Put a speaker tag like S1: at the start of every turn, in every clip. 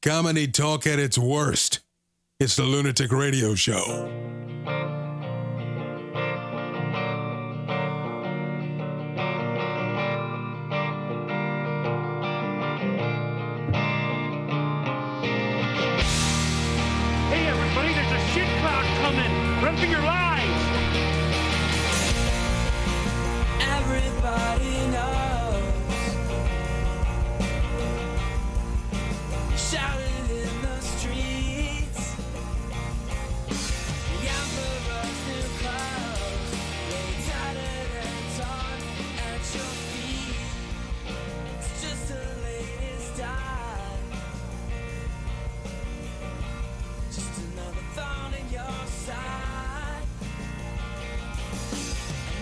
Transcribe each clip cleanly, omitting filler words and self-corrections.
S1: Comedy talk at its worst. It's the Lunatic Radio Show.
S2: Hey everybody, there's a shit cloud coming! Run for your lives!
S3: Everybody knows. Shouting in the streets. The emperor's new clothes lay tattered and torn at your feet. It's just the latest style. Just another thorn in your side.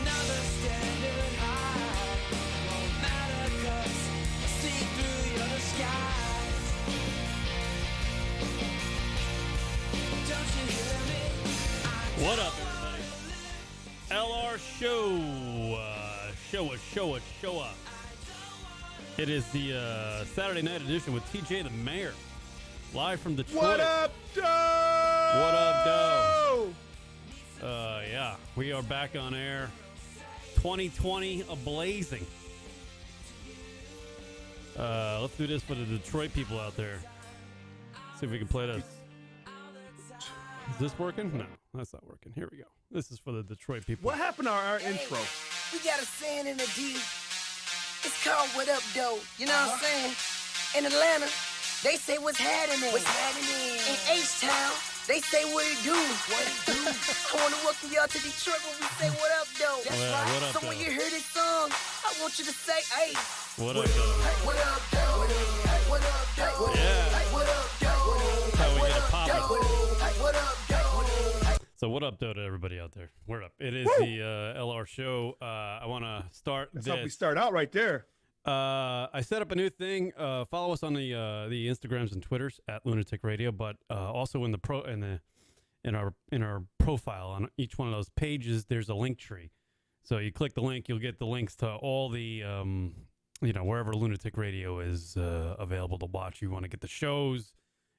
S3: Another standard high. Won't matter 'cause I see through your disguise. Don't you hear me?
S4: What up, everybody? LR Show. Show up. It is the Saturday night edition with TJ the Mayor. Live from Detroit.
S5: What up, Doe?
S4: What up, Doe? Yeah, we are back on air. 2020 ablazing. Let's do this for the Detroit people out there. See if we can play this. Is this working? No, that's not working. Here we go. This is for the Detroit people.
S5: What happened to our intro?
S6: We got a saying in the D. It's called "What Up, Doe." You know what I'm saying? In Atlanta, they say "What's happening?" What's happening? In H-Town, they say "What it do?" What it do? I want to welcome y'all to Detroit when we say "What up, Doe." That's
S4: Yeah,
S6: right.
S4: what up,
S6: So when
S4: Doe?
S6: you hear this song, I want you to say, "Hey,
S4: What up, Doe?
S6: what up, Doe? What up, Doe?
S4: Yeah.
S6: What up, Doe?
S4: How we
S6: What
S4: get it
S6: up,
S4: poppin'.
S6: Doe? What up, Doe?
S4: So what up, Doe, to everybody out there? We're up. It is the LR Show. I want to start
S5: That's
S4: this.
S5: how we start out right there.
S4: I set up a new thing. Follow us on the Instagrams and Twitters at Lunatic Radio, but also in our profile on each one of those pages, there's a Linktree. So you click the link, you'll get the links to all the wherever Lunatic Radio is available to watch. You want to get the shows,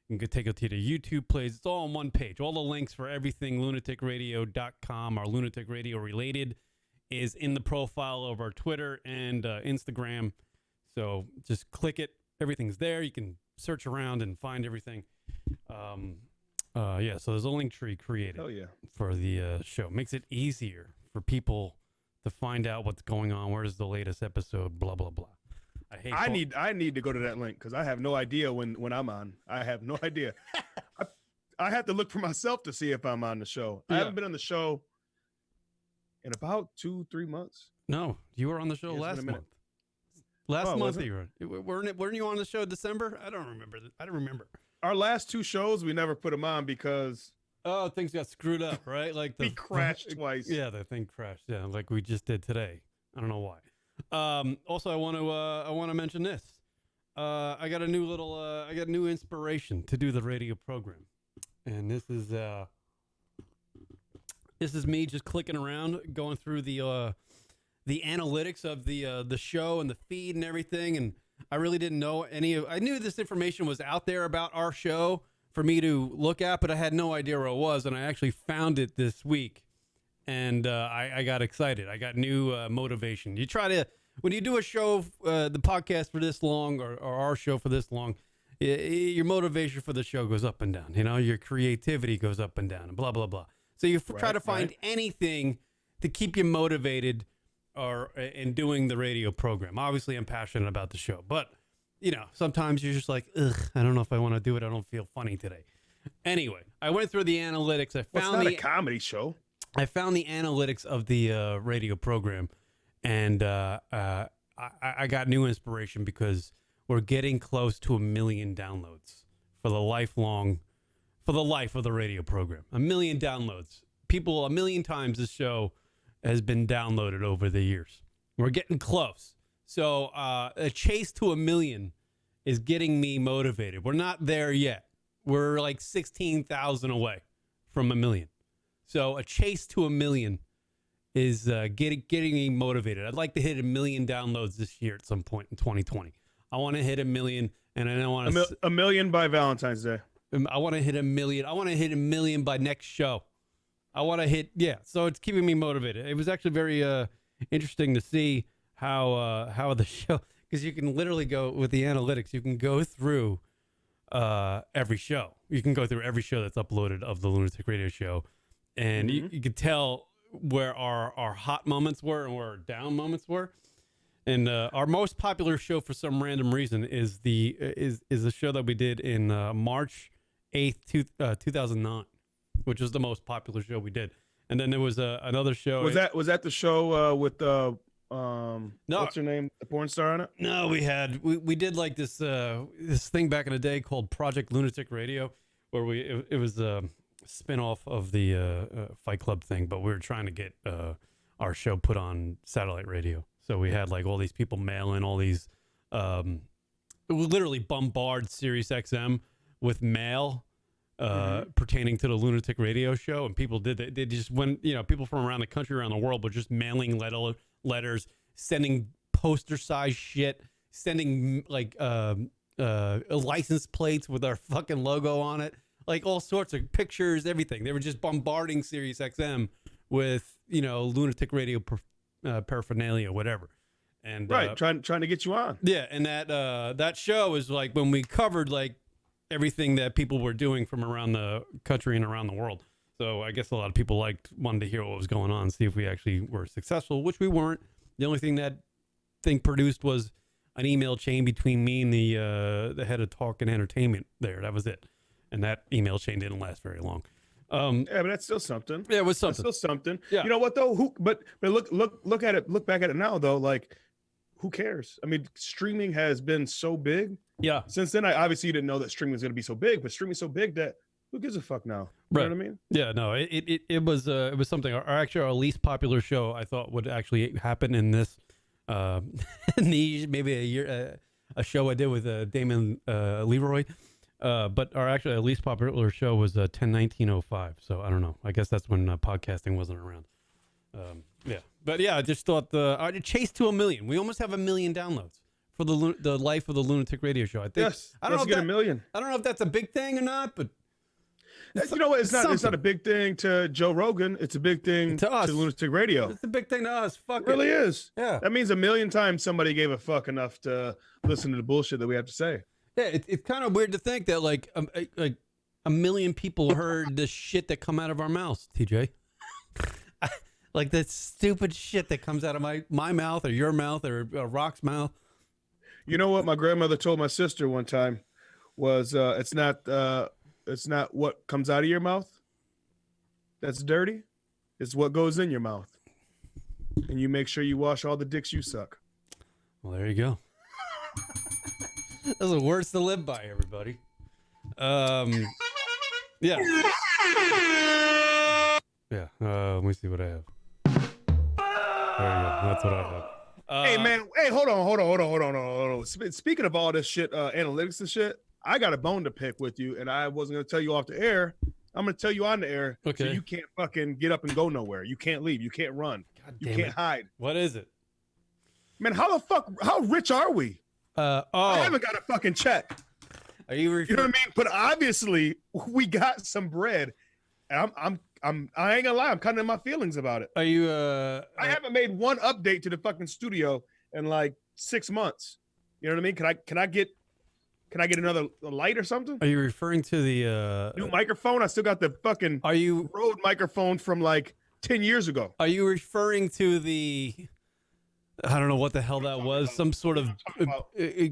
S4: you can take it to the YouTube plays. It's all on one page. All the links for everything lunaticradio.com, our Lunatic Radio related, is in the profile of our Twitter and Instagram. So just click it. Everything's there. You can search around and find everything. So there's a link tree created
S5: Hell yeah.
S4: for the show. Makes it easier for people to find out what's going on. Where's the latest episode? Blah, blah, blah.
S5: I need to go to that link because I have no idea when I'm on. I have no idea. I have to look for myself to see if I'm on the show. I
S4: Yeah.
S5: haven't been on the show in about 2-3 months.
S4: No, you were on the show
S5: Yeah, it's
S4: last
S5: been a minute.
S4: month. Last
S5: Oh,
S4: month
S5: was it?
S4: you were. Weren't you on the show in December? I don't remember. I don't remember.
S5: Our last 2 shows, we never put them on because
S4: Oh, things got screwed up, right? Like
S5: we crashed twice.
S4: Yeah, the thing crashed. Yeah, like we just did today. I don't know why. Also, I want to mention this. I got a new inspiration to do the radio program, and this is me just clicking around, going through the analytics of the show and the feed and everything, and I really didn't know I knew this information was out there about our show for me to look at, but I had no idea where it was, and I actually found it this week, and I got excited. I got new motivation. You try to, when you do a show, the podcast for this long, or our show for this long, your motivation for the show goes up and down. You know, your creativity goes up and down, and blah, blah, blah. So you try to find anything to keep you motivated or in doing the radio program. Obviously, I'm passionate about the show, but you know, sometimes you're just like, ugh, I don't know if I want to do it. I don't feel funny today. Anyway, I went through the analytics.
S5: Well, it's not a comedy show.
S4: I found the analytics of the radio program, and I got new inspiration because we're getting close to 1 million downloads for the life of the radio program. 1 million downloads. People, 1 million times this show has been downloaded over the years. We're getting close. So a chase to 1 million is getting me motivated. We're not there yet. We're like 16,000 away from 1 million. So a chase to 1 million is getting me motivated. I'd like to hit 1 million downloads this year at some point in 2020. I want to hit 1 million and I don't want to.
S5: A million by Valentine's Day.
S4: I want to hit 1 million. I want to hit 1 million by next show. I want to hit, so it's keeping me motivated. It was actually very interesting to see how the show, because you can literally go with the analytics, you can go through every show. You can go through every show that's uploaded of the Lunatic Radio Show, and you can tell where our hot moments were and where our down moments were. And our most popular show, for some random reason, is the show that we did in March 8th, 2009, which was the most popular show we did. And then there was another show.
S5: Was that the show with what's her name, the porn star on it?
S4: No, we did like this thing back in the day called Project Lunatic Radio, where it was a spin-off of the Fight Club thing, but we were trying to get our show put on satellite radio. So we had like all these people mail in all these, it was literally bombard Sirius XM with mail pertaining to the Lunatic Radio Show, and people did that. They just went, people from around the country, around the world, were just mailing letters, sending poster-sized shit, sending like license plates with our fucking logo on it, like all sorts of pictures, everything. They were just bombarding Sirius XM with Lunatic Radio paraphernalia, whatever. And
S5: trying to get you on.
S4: Yeah, and that show is like when we covered like everything that people were doing from around the country and around the world. So I guess a lot of people wanted to hear what was going on, see if we actually were successful, which we weren't. The only thing that thing produced was an email chain between me and the head of talk and entertainment there. That was it. And that email chain didn't last very long.
S5: Yeah, but that's still something.
S4: Yeah, it was something.
S5: That's still something.
S4: Yeah.
S5: You know what though? But look at it. Look back at it now though. Like, who cares? I mean, streaming has been so big.
S4: Yeah.
S5: Since then, I obviously didn't know that streaming was going to be so big, but streaming's so big that who gives a fuck now? You know what I mean?
S4: Yeah. No. It was something. Our least popular show, I thought, would actually happen in this maybe a show I did with Damon Leroy. But our least popular show was 10/19/05. So I don't know. I guess that's when podcasting wasn't around. Yeah. But yeah, I just thought I chased to 1 million. We almost have 1 million downloads for the life of the Lunatic Radio Show. I think.
S5: Yes. I don't know. Get 1 million.
S4: I don't know if that's a big thing or not, but
S5: you know what? It's not a big thing to Joe Rogan. It's a big thing to us. To Lunatic Radio.
S4: It's a big thing to us. Fuck
S5: it. Really is.
S4: Yeah.
S5: That means 1 million times somebody gave a fuck enough to listen to the bullshit that we have to say.
S4: Yeah, it's kind of weird to think that like 1 million people heard the shit that come out of our mouths, TJ. Like that stupid shit that comes out of my mouth or your mouth or Rock's mouth.
S5: You know what my grandmother told my sister one time was it's not what comes out of your mouth that's dirty. It's what goes in your mouth. And you make sure you wash all the dicks you suck.
S4: Well, there you go. Those are words to live by, everybody. Yeah. Yeah. Let me see what I have. There you go. That's what I have.
S5: Hey man, hold on. Speaking of all this shit, analytics and shit, I got a bone to pick with you, and I wasn't gonna tell you off the air. I'm gonna tell you on the air.
S4: Okay.
S5: So you can't fucking get up and go nowhere. You can't leave. You can't run. You can't hide.
S4: What is it?
S5: Man, how rich are we? I haven't got a fucking check.
S4: Are you?
S5: You know what I mean? But obviously, we got some bread. And I ain't gonna lie. I'm kind of in my feelings about it.
S4: Are you?
S5: I haven't made one update to the fucking studio in like 6 months. You know what I mean? Can I get another light or something?
S4: Are you referring to the
S5: new microphone? I still got the fucking Rode microphone from like 10 years ago.
S4: Are you referring to the? I don't know what the hell that was. Some sort of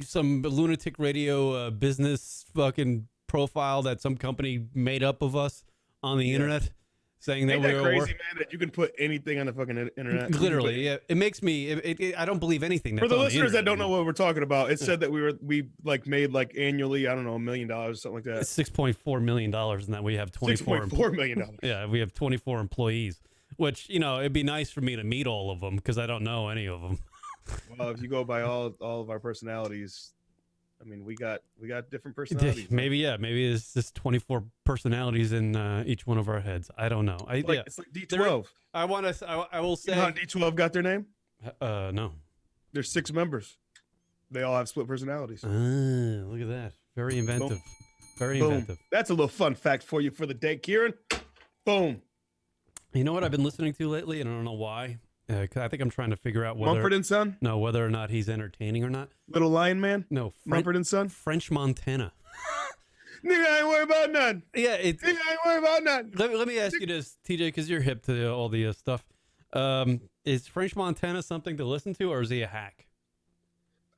S4: some Lunatic Radio business fucking profile that some company made up of us on the internet, saying that we were
S5: crazy, man. That you can put anything on the fucking internet.
S4: Literally, yeah. It makes me. I don't believe anything. That's
S5: for the
S4: on
S5: listeners
S4: the
S5: that don't know what we're talking about, it said that we like made like annually, I don't know, $1 million or something like that.
S4: $6.4 million, and that we have 24.
S5: $6.4 million.
S4: Yeah, we have 24 employees. Which, it'd be nice for me to meet all of them because I don't know any of them.
S5: Well, if you go by all of our personalities, I mean, we got different personalities.
S4: Maybe it's just 24 personalities in each one of our heads. I don't know.
S5: It's like D12.
S4: I will say.
S5: You know how D12 got their name?
S4: No.
S5: There's 6 members. They all have split personalities.
S4: Look at that. Very inventive. Very
S5: Boom.
S4: inventive.
S5: That's a little fun fact for you for the day, Kieran. Boom.
S4: You know what I've been listening to lately, and I don't know why. 'Cause I think I'm trying to figure out whether
S5: Mumford and Son?
S4: whether or not he's entertaining or not.
S5: Little Lion Man?
S4: No,
S5: Mumford and Son?
S4: French Montana.
S5: Nigga, I ain't worried about none.
S4: Yeah, it's.
S5: Nigga, I ain't worried about none.
S4: Let me ask you this, TJ, because you're hip to all the stuff. Is French Montana something to listen to, or is he a hack?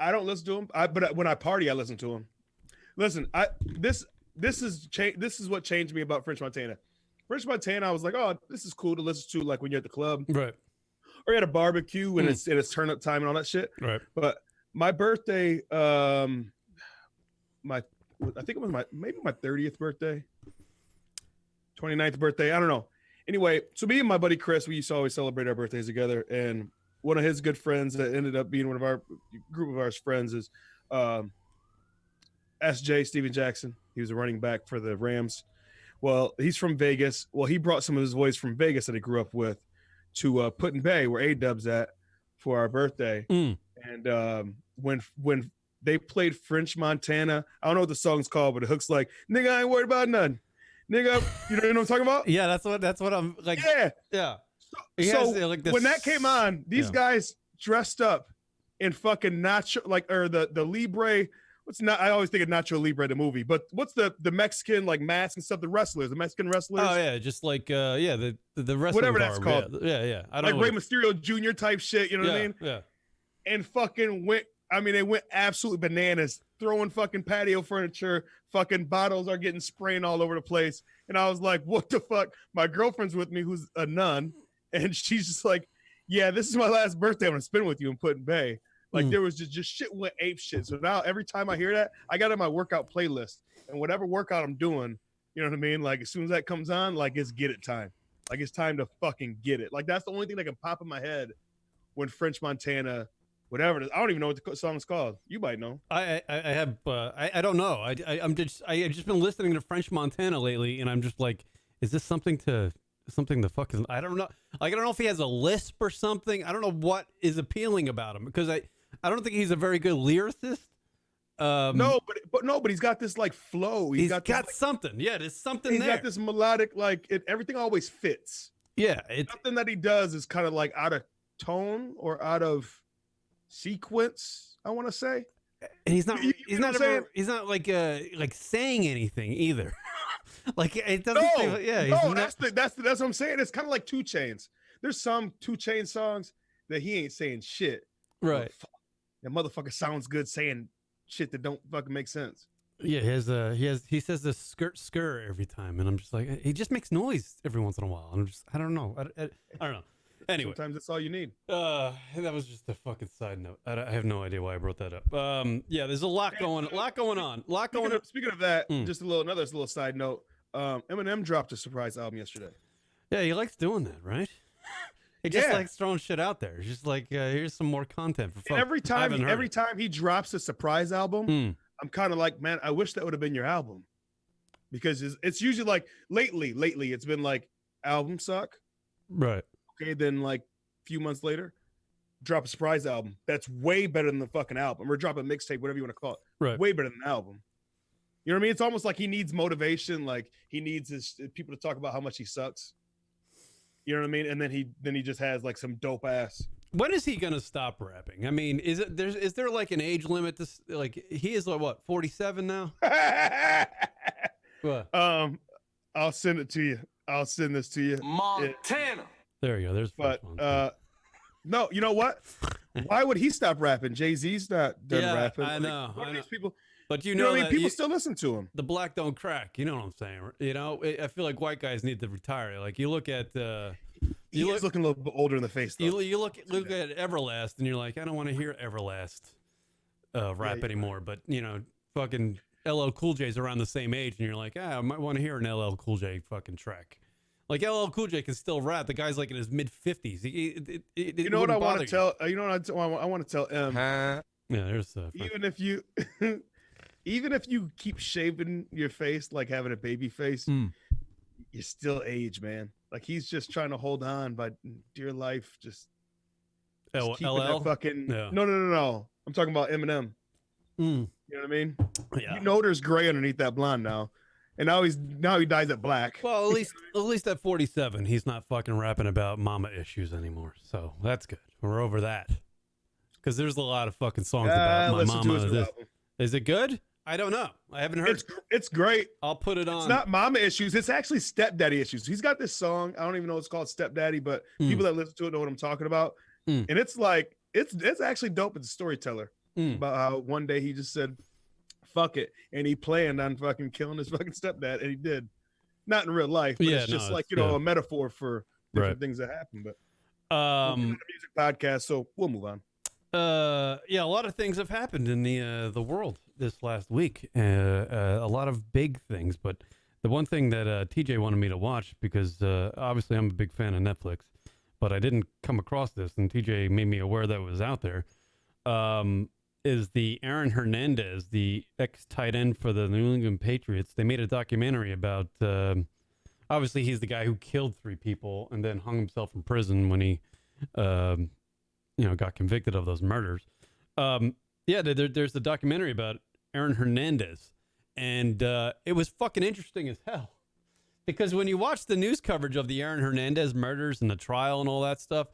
S5: I don't listen to him. But when I party, I listen to him. Listen, this is what changed me about French Montana. French Montana, I was like, oh, this is cool to listen to, like when you're at the club,
S4: Right.
S5: or at a barbecue and it's turn up time and all that shit.
S4: Right.
S5: But my birthday, I think it was maybe my 30th birthday, 29th birthday. I don't know. Anyway, so me and my buddy Chris, we used to always celebrate our birthdays together. And one of his good friends that ended up being one of our group of our friends is SJ, Steven Jackson. He was a running back for the Rams. Well, he's from Vegas. Well, he brought some of his boys from Vegas that he grew up with to Put-in Bay, where A-Dub's at, for our birthday. And when they played French Montana, I don't know what the song's called, but the hook's like, nigga, I ain't worried about none. Nigga, you know what I'm talking about?
S4: Yeah, that's what I'm like.
S5: Yeah.
S4: Yeah.
S5: So when that came on, these guys dressed up in fucking Nacho, or the Libre. I always think of Nacho Libre, the movie, but what's the Mexican like mask and stuff? The Mexican wrestlers.
S4: Oh yeah, just like the wrestling
S5: whatever that's
S4: garb.
S5: called.
S4: Yeah. I don't
S5: like Rey Mysterio Jr. type shit. You know what I mean?
S4: Yeah.
S5: And fucking they went absolutely bananas, throwing fucking patio furniture. Fucking bottles are getting spraying all over the place. And I was like, what the fuck? My girlfriend's with me, who's a nun, and she's just like, yeah, this is my last birthday I'm gonna spend with you in Put-in Bay. Like there was just shit went ape shit. So now every time I hear that, I got it in my workout playlist, and whatever workout I'm doing, you know what I mean? Like as soon as that comes on, like it's get it time. Like it's time to fucking get it. Like that's the only thing that can pop in my head when French Montana, whatever it is. I don't even know what the song's called. You might know.
S4: I have I don't know. I just been listening to French Montana lately, and I'm just like, is this something the fuck is? I don't know. Like I don't know if he has a lisp or something. I don't know what is appealing about him, because I don't think he's a very good lyricist.
S5: But he's got this like flow.
S4: He's got something. Yeah, there's something there.
S5: He's got this melodic, like everything always fits.
S4: Yeah, it's
S5: nothing that he does is kind of like out
S4: tone
S5: or out of sequence, I want to say.
S4: And he's not. He's not.
S5: saying?
S4: He's not like saying anything either. Like it doesn't.
S5: That's what I'm saying. It's kind of like 2 Chainz. There's some 2 Chainz songs that he ain't saying shit.
S4: Right.
S5: That motherfucker sounds good saying shit that don't fucking make sense.
S4: Yeah, he says the skirt every time, and I'm just like, he just makes noise every once in a while. And I don't know. I don't know. Anyway,
S5: sometimes that's all you need.
S4: That was just a fucking side note. I have no idea why I brought that up. Yeah, there's a lot going on.
S5: Speaking of that, just another little side note. Eminem dropped a surprise album yesterday.
S4: Yeah, he likes doing that, right? He just likes throwing shit out there. It's just like, here's some more content for folks.
S5: Every time he drops a surprise album, I'm kind of like, man, I wish that would have been your album, because it's usually like lately it's been like album suck,
S4: right?
S5: Okay, then like a few months later, drop a surprise album that's way better than the fucking album, or drop a mixtape, whatever you want to call it,
S4: right?
S5: Way better than the album. You know what I mean? It's almost like he needs motivation, like he needs his people to talk about how much he sucks. You know what I mean? And then he just has like some dope ass.
S4: When is he gonna stop rapping? I mean, is there like an age limit? Like he is like what, 47 now? What?
S5: I'll send it to you. I'll send this to you.
S7: Montana.
S4: There you go. There's.
S5: But no, you know what? Why would he stop rapping? Jay-Z's not done rapping.
S4: I know.
S5: These people.
S4: But you know
S5: what I mean?
S4: that
S5: People still listen to him.
S4: The black don't crack. You know what I'm saying? You know, I feel like white guys need to retire. Like you look at,
S5: he's looking a little bit older in the face. Though.
S4: You look at Everlast, and you're like, I don't want to hear Everlast rap anymore. Right. But you know, fucking LL Cool J's around the same age, and you're like, I might want to hear an LL Cool J fucking track. Like LL Cool J can still rap. The guy's like in his mid 50s.
S5: You know what I want to tell? You know what I want to tell M?
S4: Yeah, there's
S5: even if you keep shaving your face like having a baby face, you still age, man. Like he's just trying to hold on by dear life. Just keeping
S4: LL?
S5: that fucking
S4: Yeah.
S5: No. I'm talking about Eminem.
S4: Mm.
S5: You know what I mean?
S4: Yeah.
S5: You know there's gray underneath that blonde now. And now he dyes it black.
S4: Well, at least at 47, he's not fucking rapping about mama issues anymore. So that's good. We're over that. Because there's a lot of fucking songs about my
S5: listen to
S4: mama.
S5: his new
S4: This.
S5: album.
S4: Is it good? I don't know. I haven't heard.
S5: It's great.
S4: I'll put it on.
S5: It's not mama issues. It's actually stepdaddy issues. He's got this song. I don't even know what's called Stepdaddy, but people that listen to it know what I'm talking about. And it's like it's actually dope. It's a storyteller about how one day he just said, "Fuck it," and he planned on fucking killing his fucking stepdad, and he did. Not in real life, but it's just like a metaphor for different things that happen. But we're doing a music podcast, so we'll move on.
S4: Yeah, a lot of things have happened in the world this last week. A lot of big things, but the one thing that TJ wanted me to watch, because obviously I'm a big fan of Netflix, but I didn't come across this, and TJ made me aware that it was out there, is the Aaron Hernandez, the ex-tight end for the New England Patriots. They made a documentary about, obviously he's the guy who killed 3 people and then hung himself in prison when he, got convicted of those murders. There's the documentary about Aaron Hernandez, and it was fucking interesting as hell. Because when you watch the news coverage of the Aaron Hernandez murders and the trial and all that stuff,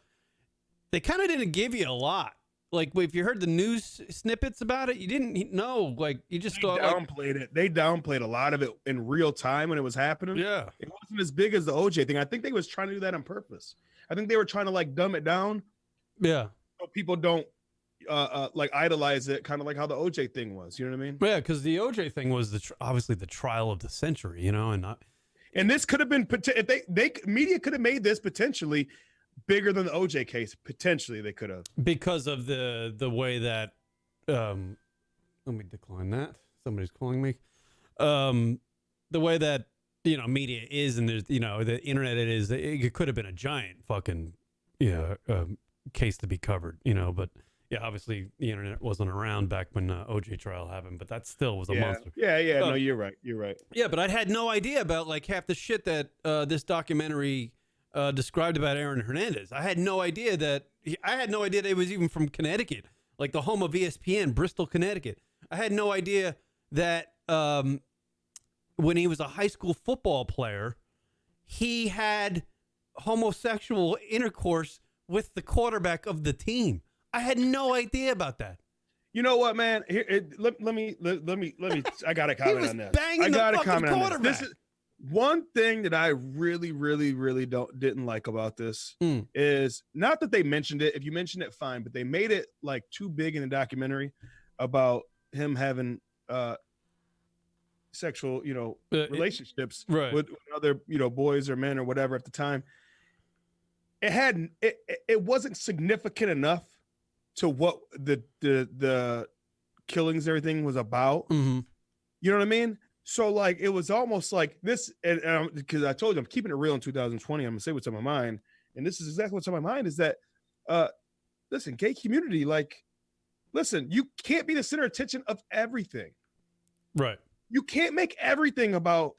S4: they kind of didn't give you a lot. Like, if you heard the news snippets about it, you didn't know. Like, you just thought,
S5: downplayed it. They downplayed a lot of it in real time when it was happening.
S4: Yeah,
S5: it wasn't as big as the OJ thing. I think they was trying to do that on purpose. I think they were trying to like dumb it down.
S4: Yeah,
S5: so people don't like idolize it, kind of like how the OJ thing was. You know what I mean?
S4: Yeah, because the OJ thing was obviously the trial of the century.
S5: And this could have been if they media could have made this potentially bigger than the OJ case. Potentially, they could have,
S4: because of the way that. Let me decline that. Somebody's calling me. The way that media is, and there's the internet is. It could have been a giant fucking case to be covered. But yeah, obviously the internet wasn't around back when OJ trial happened, but that still was a monster.
S5: Yeah. No, you're right.
S4: Yeah, but I had no idea about like half the shit that this documentary described about Aaron Hernandez. I had no idea that he was even from Connecticut, like the home of ESPN, Bristol, Connecticut. I had no idea that when he was a high school football player, he had homosexual intercourse with the quarterback of the team. I had no idea about that.
S5: You know what, man? Here, let me. I got to comment on this.
S4: I got to comment on this.
S5: This is one thing that I really didn't like about this is not that they mentioned it. If you mention it, fine, but they made it like too big in the documentary about him having sexual, relationships with other, boys or men or whatever at the time. It wasn't significant enough to what the killings and everything was about.
S4: Mm-hmm.
S5: You know what I mean? So like it was almost like this, and because I told you I'm keeping it real in 2020. I'm gonna say what's on my mind, and this is exactly what's on my mind. Is that listen, gay community, like, listen, you can't be the center of attention of everything.
S4: Right.
S5: You can't make everything about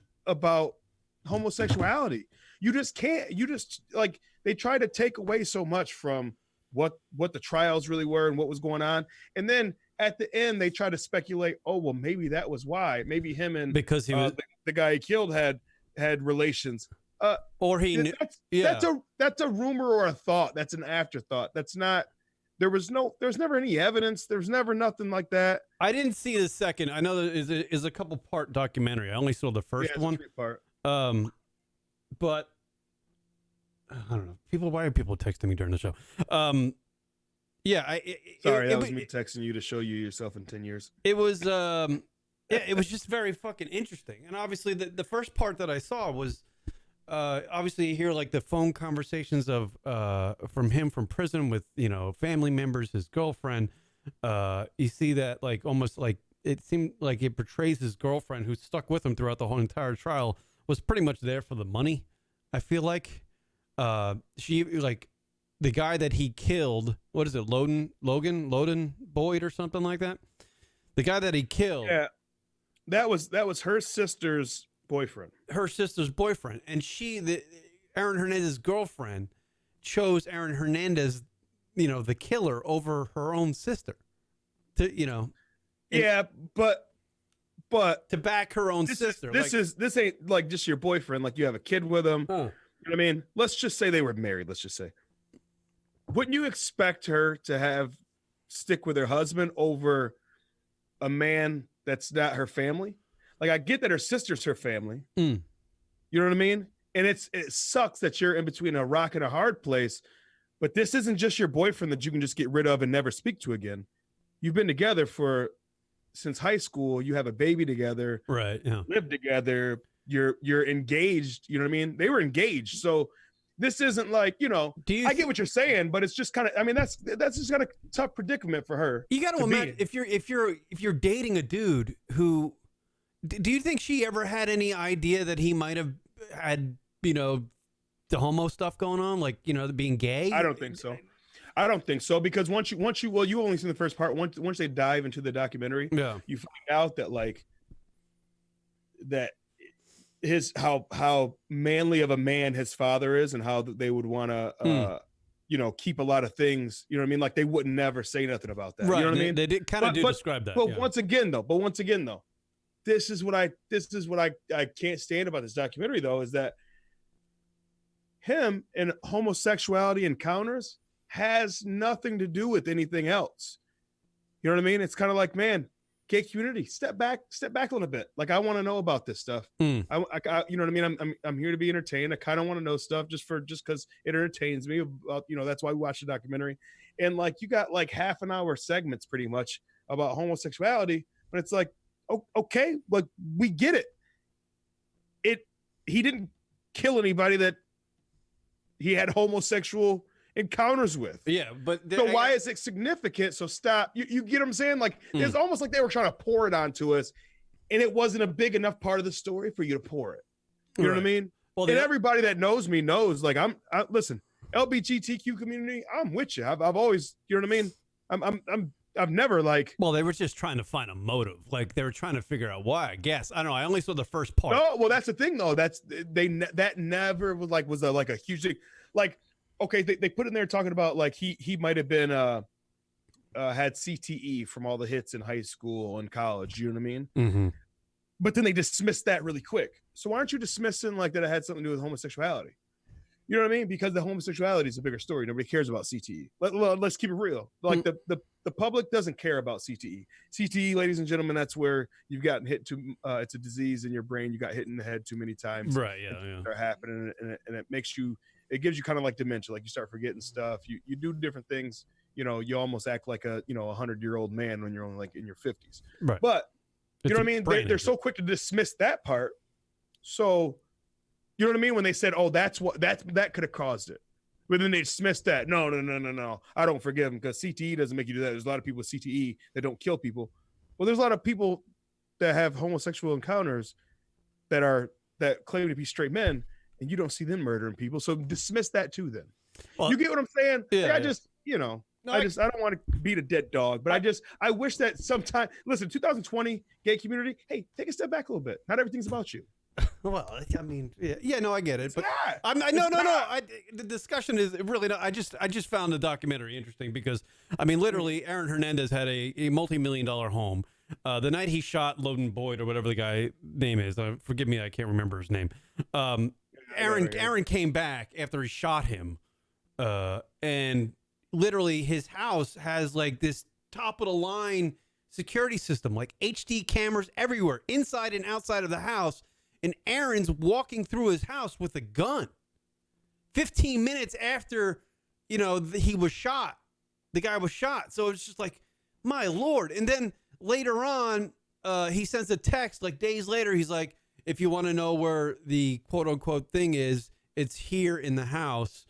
S5: homosexuality. You just can't. You just like they try to take away so much from what the trials really were and what was going on, and then at the end they try to speculate. Oh well, maybe that was why. Maybe him and
S4: because he was
S5: the guy he killed had relations.
S4: Or he knew.
S5: That's a rumor or a thought. That's an afterthought. That's not. There's never any evidence. There's never nothing like that.
S4: I didn't see the second. I know there is a couple part documentary. I only saw the first one.
S5: Part.
S4: But I don't know. Why are people texting me during the show? Yeah.
S5: Sorry, that was me texting you to show you yourself in 10 years.
S4: It was, it was just very fucking interesting. And obviously the first part that I saw was, obviously you hear like the phone conversations of, from him from prison with, family members, his girlfriend. You see that like almost like it seemed like it portrays his girlfriend who stuck with him throughout the whole entire trial was pretty much there for the money. I feel like, she like the guy that he killed, what is it? Logan Boyd or something like that. The guy that he killed.
S5: Yeah. That was her sister's boyfriend.
S4: And Aaron Hernandez's girlfriend chose Aaron Hernandez, the killer over her own sister.
S5: Yeah, but
S4: to back her own sister.
S5: This ain't like just your boyfriend. Like you have a kid with him.
S4: Huh.
S5: You know what I mean? Let's just say they were married. Let's just say. Wouldn't you expect her to stick with her husband over a man that's not her family? Like I get that her sister's her family.
S4: Mm.
S5: You know what I mean? And it sucks that you're in between a rock and a hard place, but this isn't just your boyfriend that you can just get rid of and never speak to again. You've been together since high school. You have a baby together,
S4: right? Yeah,
S5: live together. You're engaged. You know what I mean? They were engaged, so this isn't like, you know. I get what you're saying, but it's just kind of. I mean, that's just kind of tough predicament for her.
S4: You got to imagine if you're dating a dude who. Do you think she ever had any idea that he might have had, you know, the homo stuff going on, like, you know, being gay?
S5: I don't think so. I don't think so, because once you you only seen the first part. Once they dive into the documentary,
S4: yeah, you
S5: find out that how manly of a man his father is, and how they would want to you know, keep a lot of things. You know what I mean? Like they wouldn't never say nothing about that.
S4: Right.
S5: You know what I mean?
S4: They did kind of describe that.
S5: But once again though. This is what I can't stand about this documentary though, is that him and homosexuality encounters has nothing to do with anything else. You know what I mean? It's kind of like, man, gay community, step back a little bit. Like I want to know about this stuff. I you know what I mean? I'm here to be entertained. I kind of want to know stuff just because it entertains me. You know, that's why we watch the documentary. And like you got like half an hour segments pretty much about homosexuality, but it's like, okay, like we get it. He didn't kill anybody that he had homosexual encounters with.
S4: Yeah, but
S5: so why is it significant? So stop. You get what I'm saying? Like it's almost like they were trying to pour it onto us, and it wasn't a big enough part of the story for you to pour it. You know what I mean? Well, and everybody that knows me knows. Like listen, LGBTQ community, I'm with you. I've always, you know what I mean? I've never like.
S4: Well, they were just trying to find a motive. Like they were trying to figure out why. I guess I don't know. I only saw the first part.
S5: No, well, that's the thing though. That never was like a huge thing. Like, okay, they put in there talking about like he might have been had CTE from all the hits in high school and college. You know what I mean?
S4: Mm-hmm.
S5: But then they dismissed that really quick. So why aren't you dismissing like that it had something to do with homosexuality? You know what I mean? Because the homosexuality is a bigger story. Nobody cares about CTE. Let's keep it real. Like the public doesn't care about CTE. CTE, ladies and gentlemen, that's where you've gotten hit to. It's a disease in your brain. You got hit in the head too many times.
S4: Right. Yeah.
S5: Start happening, and it makes you. It gives you kind of like dementia. Like you start forgetting stuff. You do different things. You know, you almost act like a 100-year-old man when you're only like in your 50s.
S4: Right.
S5: But you know what I mean? They're so quick to dismiss that part. So. You know what I mean? When they said, "Oh, that could have caused it," but then they dismissed that. No. I don't forgive them because CTE doesn't make you do that. There's a lot of people with CTE that don't kill people. Well, there's a lot of people that have homosexual encounters that claim to be straight men, and you don't see them murdering people. So dismiss that too. Then you get what I'm saying?
S4: Yeah.
S5: Like, I don't want to beat a dead dog, but I wish that sometime. Listen, 2020 gay community. Hey, take a step back a little bit. Not everything's about you.
S4: Well, I mean, yeah, no, I get it, but the discussion is really not. I just found the documentary interesting because I mean, literally, Aaron Hernandez had a multi-million-dollar home. The night he shot Loden Boyd or whatever the guy name is, forgive me, I can't remember his name. Aaron came back after he shot him, and literally his house has like this top of the line security system, like HD cameras everywhere, inside and outside of the house. And Aaron's walking through his house with a gun. 15 minutes after, he was shot. The guy was shot. So it's just like, my Lord. And then later on, he sends a text, like days later, he's like, if you want to know where the quote unquote thing is, it's here in the house.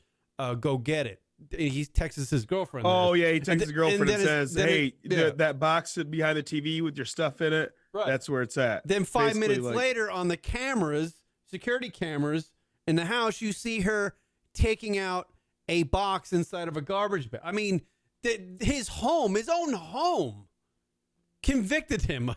S4: Go get it. He texts his girlfriend.
S5: Oh, yeah. He texts his girlfriend and says, hey, that box behind the TV with your stuff in it. Right. That's where it's at.
S4: Then 5 minutes later on the cameras, security cameras in the house, you see her taking out a box inside of a garbage bag. I mean, his own home, convicted him.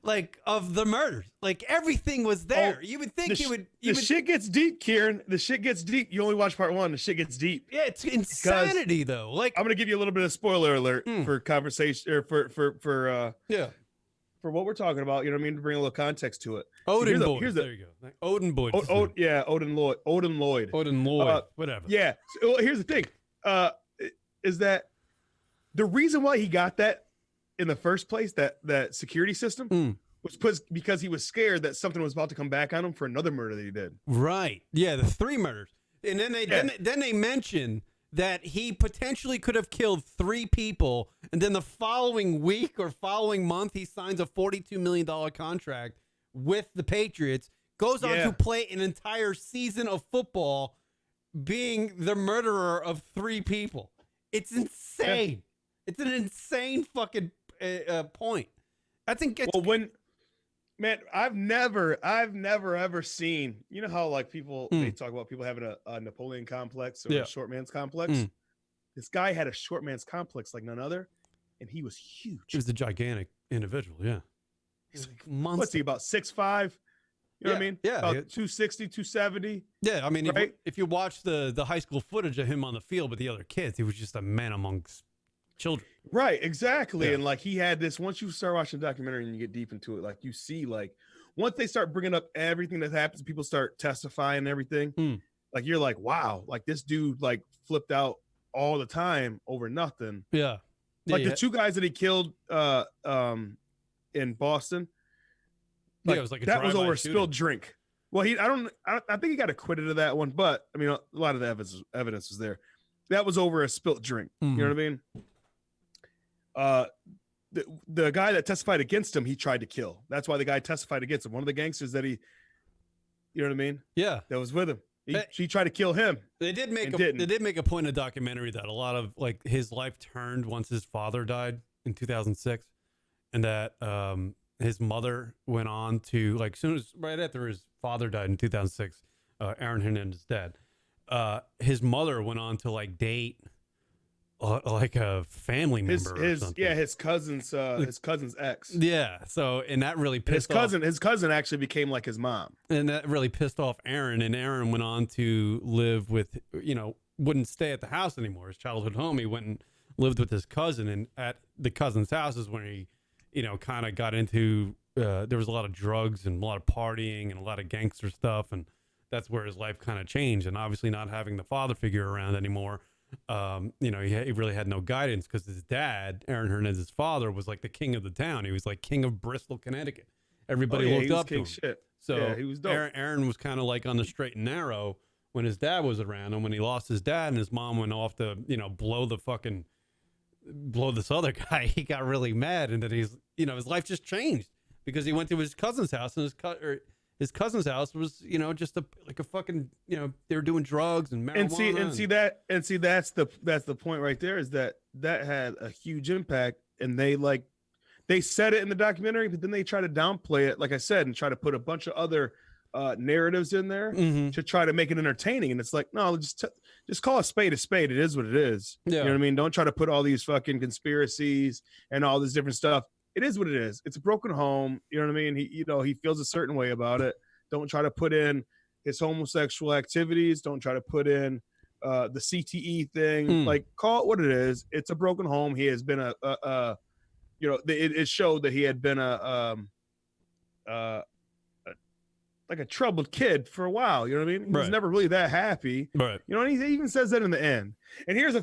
S4: like of the murders. Like everything was there. You would think you would.
S5: The shit gets deep, Kieran. The shit gets deep. You only watch part one. The shit gets deep.
S4: Yeah, it's insanity though. Like
S5: I'm gonna give you a little bit of spoiler alert for conversation or for what we're talking about. You know what I mean? To bring a little context to it.
S4: Odin Boyd. There you go. Like, Odin Boyd.
S5: Odin Lloyd. Odin Lloyd.
S4: Whatever.
S5: Yeah. So, well, here's the thing. Is that the reason why he got that in the first place? That security system was because he was scared that something was about to come back on him for another murder that he did.
S4: Right. Yeah. The 3 murders, and then they mention that he potentially could have killed 3 people, and then the following week or following month, he signs a $42 million contract with the Patriots, goes on to play an entire season of football, being the murderer of 3 people. It's insane. Yeah. It's an insane fucking point. I think.
S5: Man, I've never ever seen. You know how like people they talk about people having a Napoleon complex or a short man's complex. This guy had a short man's complex like none other, and he was huge.
S4: He was a gigantic individual. Yeah,
S5: he's like what's he about 6'5"? You know what I mean?
S4: Yeah,
S5: about 260, 270.
S4: Yeah, I mean,
S5: right?
S4: if you watch the high school footage of him on the field with the other kids, he was just a man amongst children.
S5: Right, exactly. Yeah. And like he had this, once you start watching the documentary and you get deep into it, like you see, like once they start bringing up everything that happens, people start testifying and everything. Like you're like, wow, like this dude like flipped out all the time over nothing.
S4: Yeah.
S5: Like the 2 guys that he killed in Boston. Like,
S4: it was like
S5: that was over a
S4: shooting.
S5: Spilled drink. Well, I think he got acquitted of that one, but I mean, a lot of the evidence was there. That was over a spilt drink. You know what I mean? The guy that testified against him, he tried to kill. That's why the guy testified against him. One of the gangsters that he, you know what I mean?
S4: Yeah,
S5: that was with him. He tried to kill him.
S4: They did make a point in the documentary that a lot of like his life turned once his father died in 2006, and that his mother went on to like right after his father died in 2006, Aaron Hernandez's dad. His mother went on to like date like a family member or something.
S5: Yeah, his cousin's ex.
S4: Yeah, so and that really pissed off.
S5: His cousin actually became like his mom.
S4: And that really pissed off Aaron, and Aaron went on to live with, wouldn't stay at the house anymore, his childhood home. He went and lived with his cousin, and at the cousin's house is when he, kind of got into, there was a lot of drugs and a lot of partying and a lot of gangster stuff, and that's where his life kind of changed. And obviously not having the father figure around anymore, he really had no guidance because his dad, Aaron Hernandez's father, was like the king of the town. He was like king of Bristol, Connecticut. Everybody looked up to him.
S5: Shit.
S4: So
S5: yeah, he was dope.
S4: Aaron was kind of like on the straight and narrow when his dad was around. And when he lost his dad and his mom went off to, blow this other guy, he got really mad. And then his life just changed because he went to his cousin's house, and his cousin's house was, just a fucking, they were doing drugs and marijuana.
S5: And see that's the point right there, is that had a huge impact, and they said it in the documentary, but then they try to downplay it, like I said, and try to put a bunch of other narratives in there to try to make it entertaining. And it's like, no, just call a spade a spade. It is what it is. Yeah. You know what I mean? Don't try to put all these fucking conspiracies and all this different stuff. It is what it is. It's a broken home. You know what I mean? He feels a certain way about it. Don't try to put in his homosexual activities. Don't try to put in the CTE thing. Like, call it what it is. It's a broken home. He has been it showed that he had been like a troubled kid for a while. You know what I mean? He was never really that happy.
S4: Right.
S5: And he even says that in the end. And here's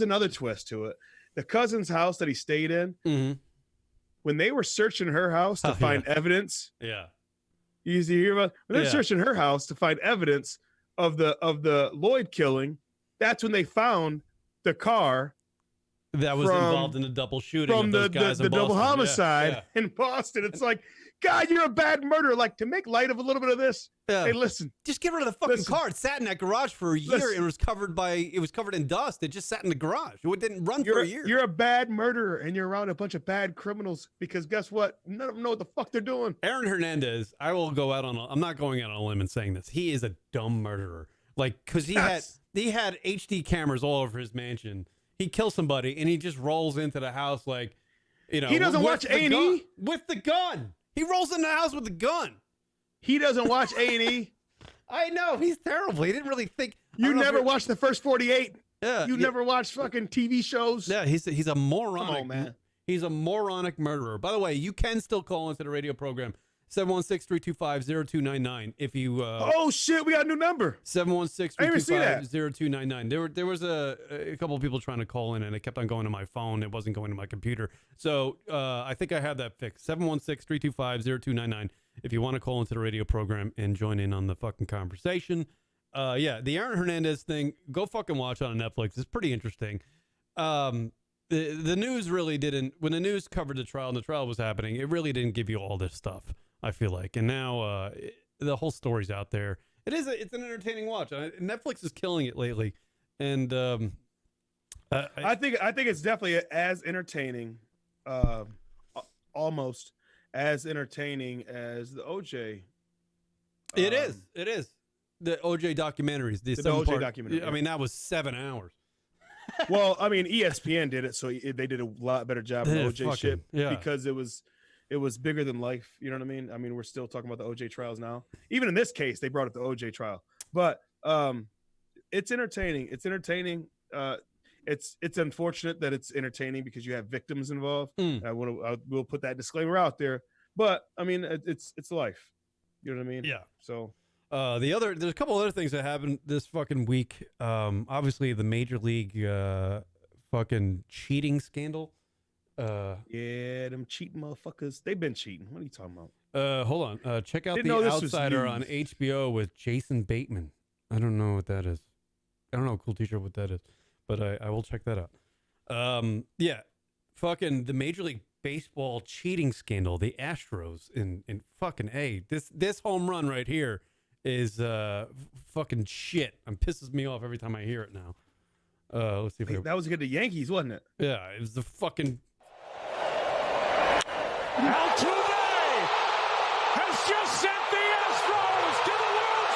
S5: another twist to it. The cousin's house that he stayed in, when they were searching her house to find evidence.
S4: Yeah.
S5: You hear about when they're searching her house to find evidence of the Lloyd killing, that's when they found the car
S4: that was involved in the double shooting from the
S5: double homicide in Boston. It's like, God, you're a bad murderer. Like, to make light of a little bit of this. Hey, listen.
S4: Just get rid of the fucking car. It sat in that garage for a year and it was covered in dust. It just sat in the garage. It didn't run for a year.
S5: You're a bad murderer, and you're around a bunch of bad criminals, because guess what? None of them know what the fuck they're doing.
S4: Aaron Hernandez, I'm not going out on a limb and saying this. He is a dumb murderer. Like, because he had HD cameras all over his mansion. He kills somebody and he just rolls into the house like,
S5: he doesn't watch A&E
S4: with the gun. He rolls in the house with a gun.
S5: He doesn't watch A&E.
S4: I know, he's terrible. He didn't really think.
S5: You never watched the first 48.
S4: Yeah,
S5: You never watched fucking TV shows.
S4: Yeah, he's a moronic.
S5: Come on, man.
S4: He's a moronic murderer. By the way, you can still call into the radio program 716-325-0299 if you.
S5: Oh shit, we got a new number.
S4: 716-325-0299. There was a couple of people trying to call in, and it kept on going to my phone. It wasn't going to my computer. So I think I have that fixed. 716-325-0299 if you want to call into the radio program and join in on the fucking conversation. Yeah, the Aaron Hernandez thing, go fucking watch on Netflix. It's pretty interesting. The news really didn't, when the news covered the trial and the trial was happening, it really didn't give you all this stuff, I feel like. And now the whole story's out there. It's an entertaining watch. Netflix is killing it lately. And I think
S5: it's definitely as entertaining, almost as entertaining as the OJ.
S4: It is. The OJ documentaries. The
S5: OJ documentary.
S4: I mean, that was 7 hours.
S5: Well, I mean, ESPN did it, so they did a lot better job of the OJ shit because it was bigger than life. You know what I mean? I mean, we're still talking about the OJ trials now. Even in this case, they brought up the OJ trial, but it's entertaining. It's entertaining. It's unfortunate that it's entertaining because you have victims involved. We'll put that disclaimer out there, but I mean, it's life. You know what I mean?
S4: Yeah.
S5: So.
S4: There's a couple other things that happened this fucking week. Obviously the Major League fucking cheating scandal.
S5: Yeah, them cheating motherfuckers. They've been cheating. What are you talking about?
S4: Hold on. Check out
S5: Didn't
S4: The
S5: know this was
S4: Outsider on
S5: news.
S4: HBO with Jason Bateman. I don't know what that is. I don't know, cool teacher, what that is, but I will check that out. Yeah, fucking the Major League Baseball cheating scandal. The Astros in fucking A. This home run right here is fucking shit. It pisses me off every time I hear it now. Let's see if
S5: That was against the Yankees, wasn't it?
S4: Yeah, it was the fucking.
S2: Altuve has just sent the Astros to the World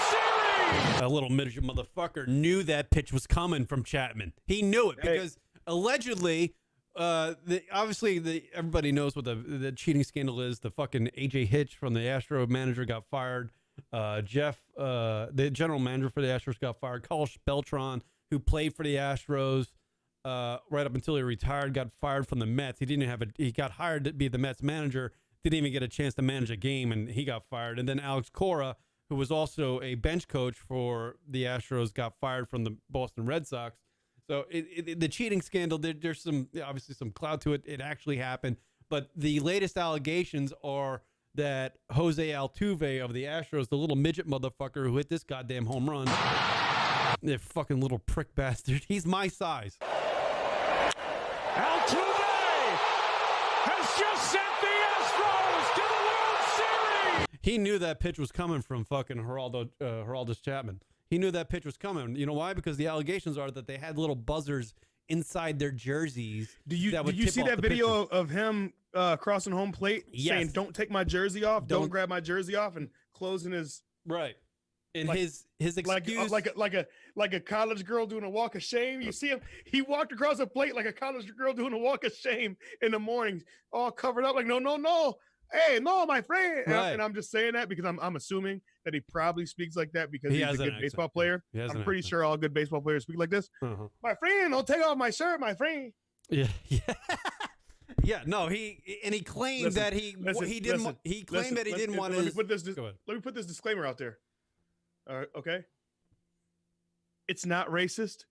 S2: Series.
S4: A little midget motherfucker knew that pitch was coming from Chapman. He knew it because allegedly, everybody knows what the cheating scandal is. The fucking AJ Hitch from the Astro manager got fired. Jeff, the general manager for the Astros, got fired. Carlos Beltran, who played for the Astros right up until he retired, got fired from the Mets. He got hired to be the Mets manager, didn't even get a chance to manage a game, and he got fired. And then Alex Cora, who was also a bench coach for the Astros, got fired from the Boston Red Sox. So the cheating scandal, there's obviously some clout to it. It actually happened. But the latest allegations are that Jose Altuve of the Astros, the little midget motherfucker who hit this goddamn home run, the fucking little prick bastard, he's my size.
S2: Altuve has just sent the Astros to the World Series.
S4: He knew that pitch was coming from fucking Geraldus Chapman. He knew that pitch was coming. You know why? Because the allegations are that they had little buzzers inside their jerseys.
S5: Did you
S4: tip
S5: see
S4: off
S5: that
S4: the
S5: video
S4: pitcher.
S5: of him crossing home plate saying, "Don't take my jersey off, don't grab my jersey off," and closing his
S4: right? And
S5: like-
S4: his excuse,
S5: like a college girl doing a walk of shame. You see him? He walked across the plate like a college girl doing a walk of shame in the morning, all covered up. Like no, hey, no, my friend.
S4: Right.
S5: And I'm just saying that because I'm assuming that he probably speaks like that because
S4: He
S5: he's
S4: has
S5: a
S4: an
S5: good
S4: accent.
S5: baseball player.
S4: He has
S5: I'm
S4: an
S5: pretty
S4: accent.
S5: sure all good baseball players speak like this.
S4: Uh-huh.
S5: My friend, don't take off my shirt, my friend.
S4: Yeah. Yeah, no, he claimed
S5: Listen,
S4: that he didn't want
S5: Let me put this
S4: Go ahead.
S5: let me put this disclaimer out there. All right, okay. It's not racist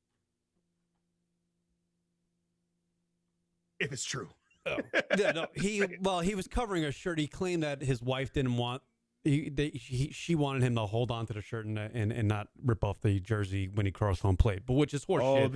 S5: if it's true.
S4: Oh. Yeah, no, he was covering a shirt. He claimed that his wife didn't want she wanted him to hold on to the shirt and not rip off the jersey when he crossed home plate, but which is horseshit.
S5: Oh,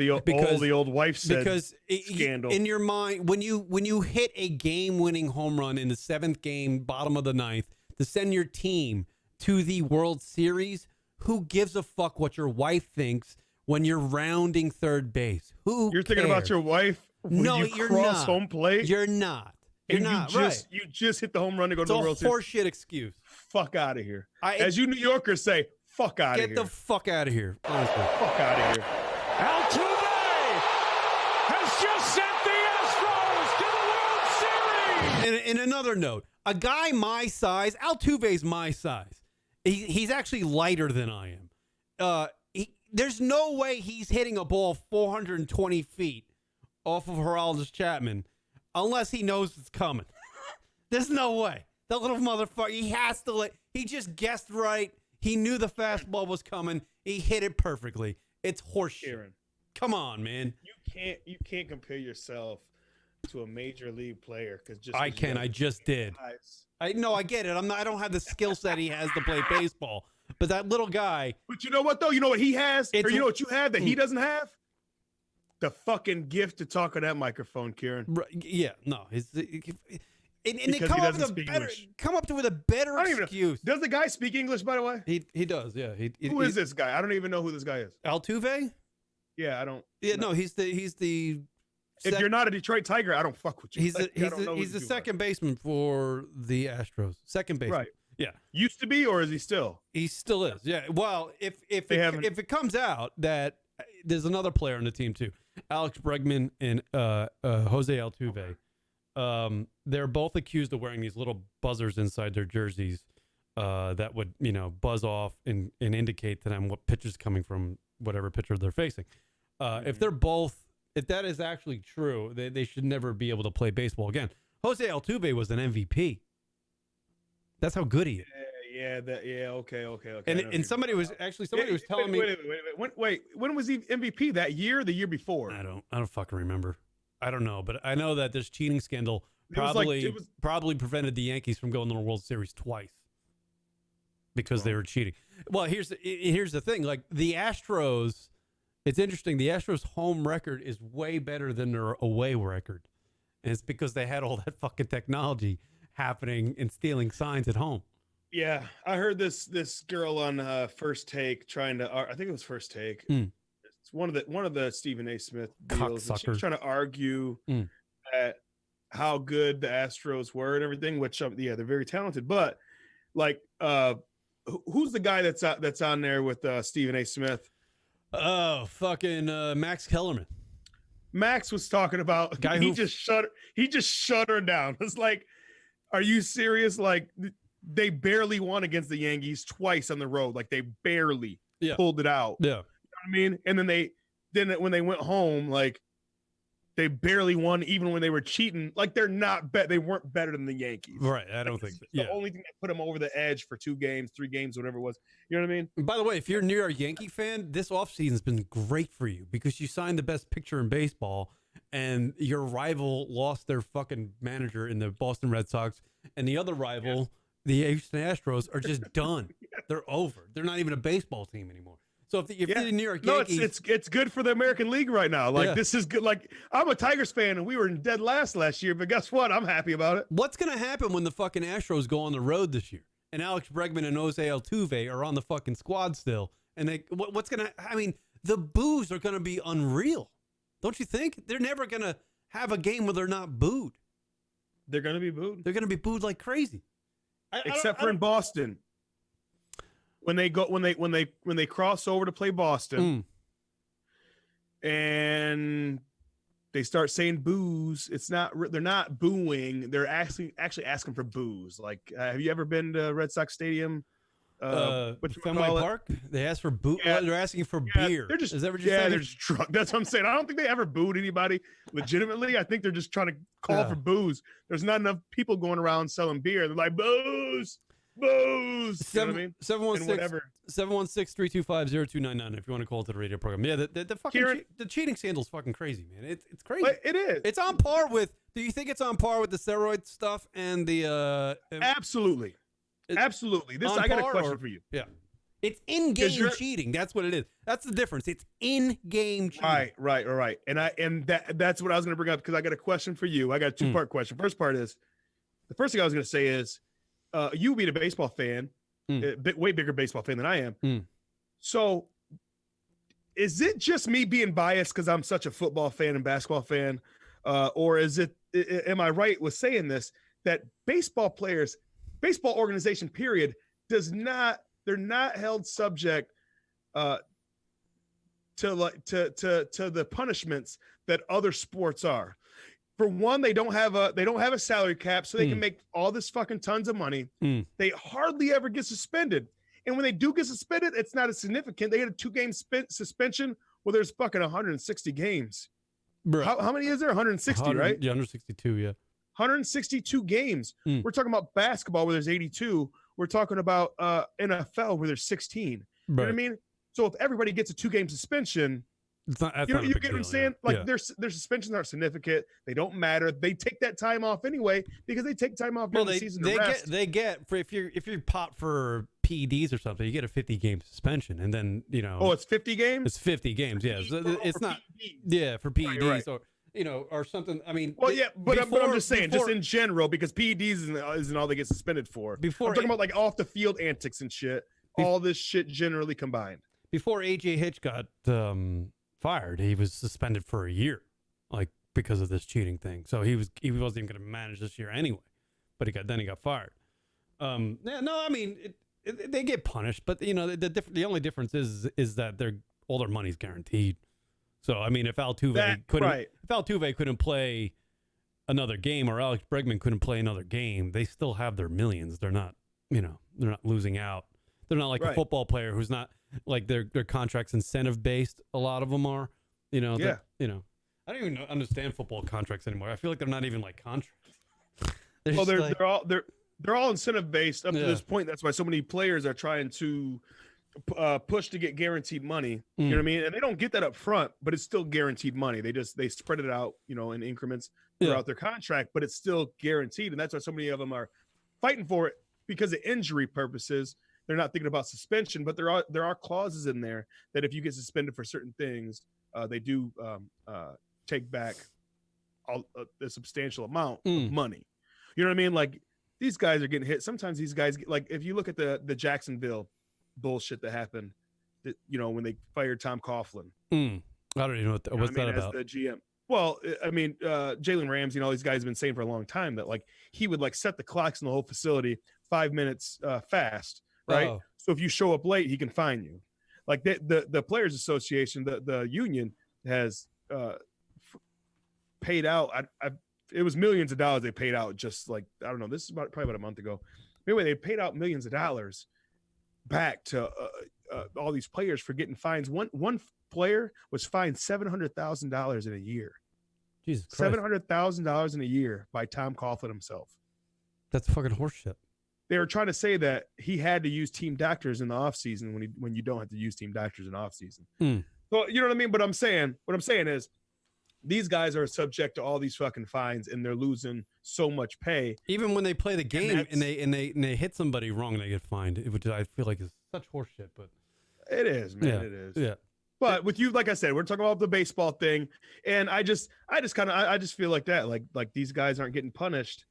S5: the old wife said
S4: because
S5: scandal.
S4: In your mind, when you hit a game-winning home run in the 7th game, bottom of the 9th, to send your team to the World Series, who gives a fuck what your wife thinks when you're rounding third base?
S5: You're thinking about your wife when
S4: No,
S5: you
S4: you're
S5: cross
S4: not.
S5: home plate?
S4: You're not. You're
S5: And
S4: not.
S5: You just hit the home run to go
S4: It's
S5: to the
S4: a
S5: World Series.
S4: horseshit excuse.
S5: Fuck out of here.
S4: I-
S5: As you New Yorkers say, fuck out of here.
S4: Get the fuck out of here. Honestly.
S5: fuck out of here.
S2: Altuve has just sent the Astros to the World Series.
S4: In another note, A guy my size, Altuve's my size. He's actually lighter than I am. There's no way he's hitting a ball 420 feet off of Aroldis Chapman unless he knows it's coming. There's no way. The little motherfucker, he has to he just guessed right. He knew the fastball was coming. He hit it perfectly. It's horseshit.
S5: Aaron,
S4: come on, man.
S5: You can't compare yourself to a major league player because
S4: I can. I just did. I get it. I don't have the skill set he has to play baseball. But that little guy.
S5: But you know what though? You know what he has, or you know what you have that he doesn't have? The fucking gift to talk on that microphone, Kieran.
S4: Yeah, no, and they come up with a better excuse.
S5: Does the guy speak English, by the way?
S4: He does, yeah.
S5: Who is this guy? I don't even know who this guy is.
S4: Altuve?
S5: Yeah, I don't.
S4: Yeah, no, he's the.
S5: If you're not a Detroit Tiger, I don't fuck with you.
S4: He's the second baseman for the Astros. Second baseman.
S5: Right.
S4: Yeah.
S5: Used to be, or is he still?
S4: He still is. Yeah. Well, if it comes out that there's another player on the team too, Alex Bregman and Jose Altuve. They're both accused of wearing these little buzzers inside their jerseys that would, buzz off and indicate to them what pitch is coming from whatever pitcher they're facing. If that is actually true, they should never be able to play baseball again. Jose Altuve was an MVP. That's how good he is.
S5: Okay.
S4: And somebody was telling me.
S5: Wait. When was he MVP? That year or the year before?
S4: I don't fucking remember. I don't know, but I know that this cheating scandal probably prevented the Yankees from going to the World Series twice because they were cheating. Well, here's the thing. Like the Astros, it's interesting. The Astros' home record is way better than their away record, and it's because they had all that fucking technology happening and stealing signs at home.
S5: Yeah, I heard this girl on First Take trying to. I think it was First Take. It's one of the Stephen A. Smith deals. She was trying to argue at how good the Astros were and everything. Which they're very talented. But like, who's the guy that's on there with Stephen A. Smith?
S4: Oh, fucking Max Kellerman.
S5: Max was talking about. He just shut her down. It's like, are you serious? Like. They barely won against the Yankees twice on the road. Like they barely pulled it out.
S4: Yeah.
S5: You know what I mean? And then when they went home, like they barely won even when they were cheating. Like they weren't better than the Yankees.
S4: Right. I don't think
S5: the only thing that put them over the edge for 2 games, 3 games, whatever it was. You know what I mean?
S4: And by the way, if you're a New York Yankee fan, this offseason's been great for you because you signed the best pitcher in baseball and your rival lost their fucking manager in the Boston Red Sox and the other rival the Houston Astros are just done. They're over. They're not even a baseball team anymore. So if you're the New York Yankees,
S5: it's good for the American League right now. Like this is good. Like I'm a Tigers fan and we were in dead last year, but guess what? I'm happy about it.
S4: What's gonna happen when the fucking Astros go on the road this year and Alex Bregman and Jose Altuve are on the fucking squad still? And the boos are gonna be unreal. Don't you think? They're never gonna have a game where they're not booed.
S5: They're gonna be booed.
S4: They're gonna be booed like crazy.
S5: Except for in Boston, when they cross over to play Boston, and they start saying boos. They're not booing. They're actually asking for boos. Like, have you ever been to Red Sox Stadium?
S4: Fenway Park. They ask for boo.
S5: Yeah,
S4: they're asking for beer.
S5: They're just
S4: Is that what you're saying?
S5: They're just drunk. That's what I'm saying. I don't think they ever booed anybody legitimately. I think they're just trying to call for booze. There's not enough people going around selling beer. They're like booze. You know what I mean?
S4: 716-325-0299 if you want to call to the radio program. Yeah, the fucking the cheating scandal's fucking crazy, man. It's crazy.
S5: It is.
S4: It's on par with. Do you think it's on par with the steroid stuff and the?
S5: Absolutely. Absolutely. I got a question for you.
S4: Yeah. It's in-game cheating. That's what it is. That's the difference. It's in-game cheating.
S5: Right. And that's what I was going to bring up because I got a question for you. I got a 2-part question. First part is, the first thing I was going to say is, you being a baseball fan, way bigger baseball fan than I am. So is it just me being biased because I'm such a football fan and basketball fan? Or am I right with saying this, that baseball organization period they're not held subject to the punishments that other sports are. For one, they don't have a salary cap, so they can make all this fucking tons of money. They hardly ever get suspended, and when they do get suspended, it's not as significant. They get a 2-game suspension. Well, there's fucking 160 games.
S4: Bro.
S5: How many is there? 160, right?
S4: Yeah, 162. Yeah.
S5: 162 games. We're talking about basketball where there's 82. We're talking about NFL where there's 16. You know what I mean? So if everybody gets a 2-game suspension,
S4: It's not. That's
S5: you
S4: not a big
S5: get what I'm
S4: deal,
S5: saying?
S4: yeah.
S5: Like their suspensions aren't significant. They don't matter. They take that time off anyway because they take time off during the season to rest.
S4: They get for if you're popped for PEDs or something, you get a 50-game suspension, and then
S5: Oh, it's 50 games.
S4: It's 50 games. Yeah, it's not.
S5: PEDs.
S4: Yeah, for PEDs
S5: Right.
S4: or or something. I mean,
S5: Well, yeah, but I'm just saying,
S4: before,
S5: just in general, because PEDs isn't all they get suspended for. I'm talking about like off the field antics and shit. All this shit generally combined.
S4: Before AJ Hitch got fired, he was suspended for a year, like because of this cheating thing. So he wasn't even going to manage this year anyway. But he got fired. Yeah, no, I mean they get punished, but the only difference is that all their money's guaranteed. So I mean, if Altuve couldn't play another game, or Alex Bregman couldn't play another game, they still have their millions. They're not losing out. They're not like a football player who's not like their contract's incentive based. A lot of them are, I don't even understand football contracts anymore. I feel like they're not even like contracts.
S5: They're all incentive based up to this point. That's why so many players are trying to push to get guaranteed money. You know what I mean? And they don't get that up front, but it's still guaranteed money. They spread it out, in increments throughout their contract, but it's still guaranteed. And that's why so many of them are fighting for it because of injury purposes. They're not thinking about suspension, but there are clauses in there that if you get suspended for certain things, they do take back a substantial amount of money. You know what I mean? Like these guys are getting hit. Sometimes these guys get, like, if you look at the Jacksonville bullshit that happened, when they fired Tom Coughlin.
S4: I don't even know what's that about.
S5: As the GM. Well, I mean, Jalen Ramsey and all these guys have been saying for a long time that like he would like set the clocks in the whole facility 5 minutes fast. Right. Oh. So if you show up late, he can fine you. Like the Players Association, the union has paid out. It was millions of dollars they paid out. Just like, I don't know. This is probably about a month ago. Anyway, they paid out millions of dollars back to all these players for getting fines. One player was fined $700,000 in a year.
S4: Jesus Christ.
S5: $700,000 in a year by Tom Coughlin himself.
S4: That's fucking horseshit.
S5: They were trying to say that he had to use team doctors in the off season when you don't have to use team doctors in off season. So you know what I mean? But what I'm saying is these guys are subject to all these fucking fines and they're losing so much pay. Even when they play the game and they hit somebody wrong, they get fined, which I feel like is such horseshit. But it is, man.
S4: Yeah.
S5: It is.
S4: Yeah.
S5: But with you, like I said, we're talking about the baseball thing, and I just feel like that, like these guys aren't getting punished.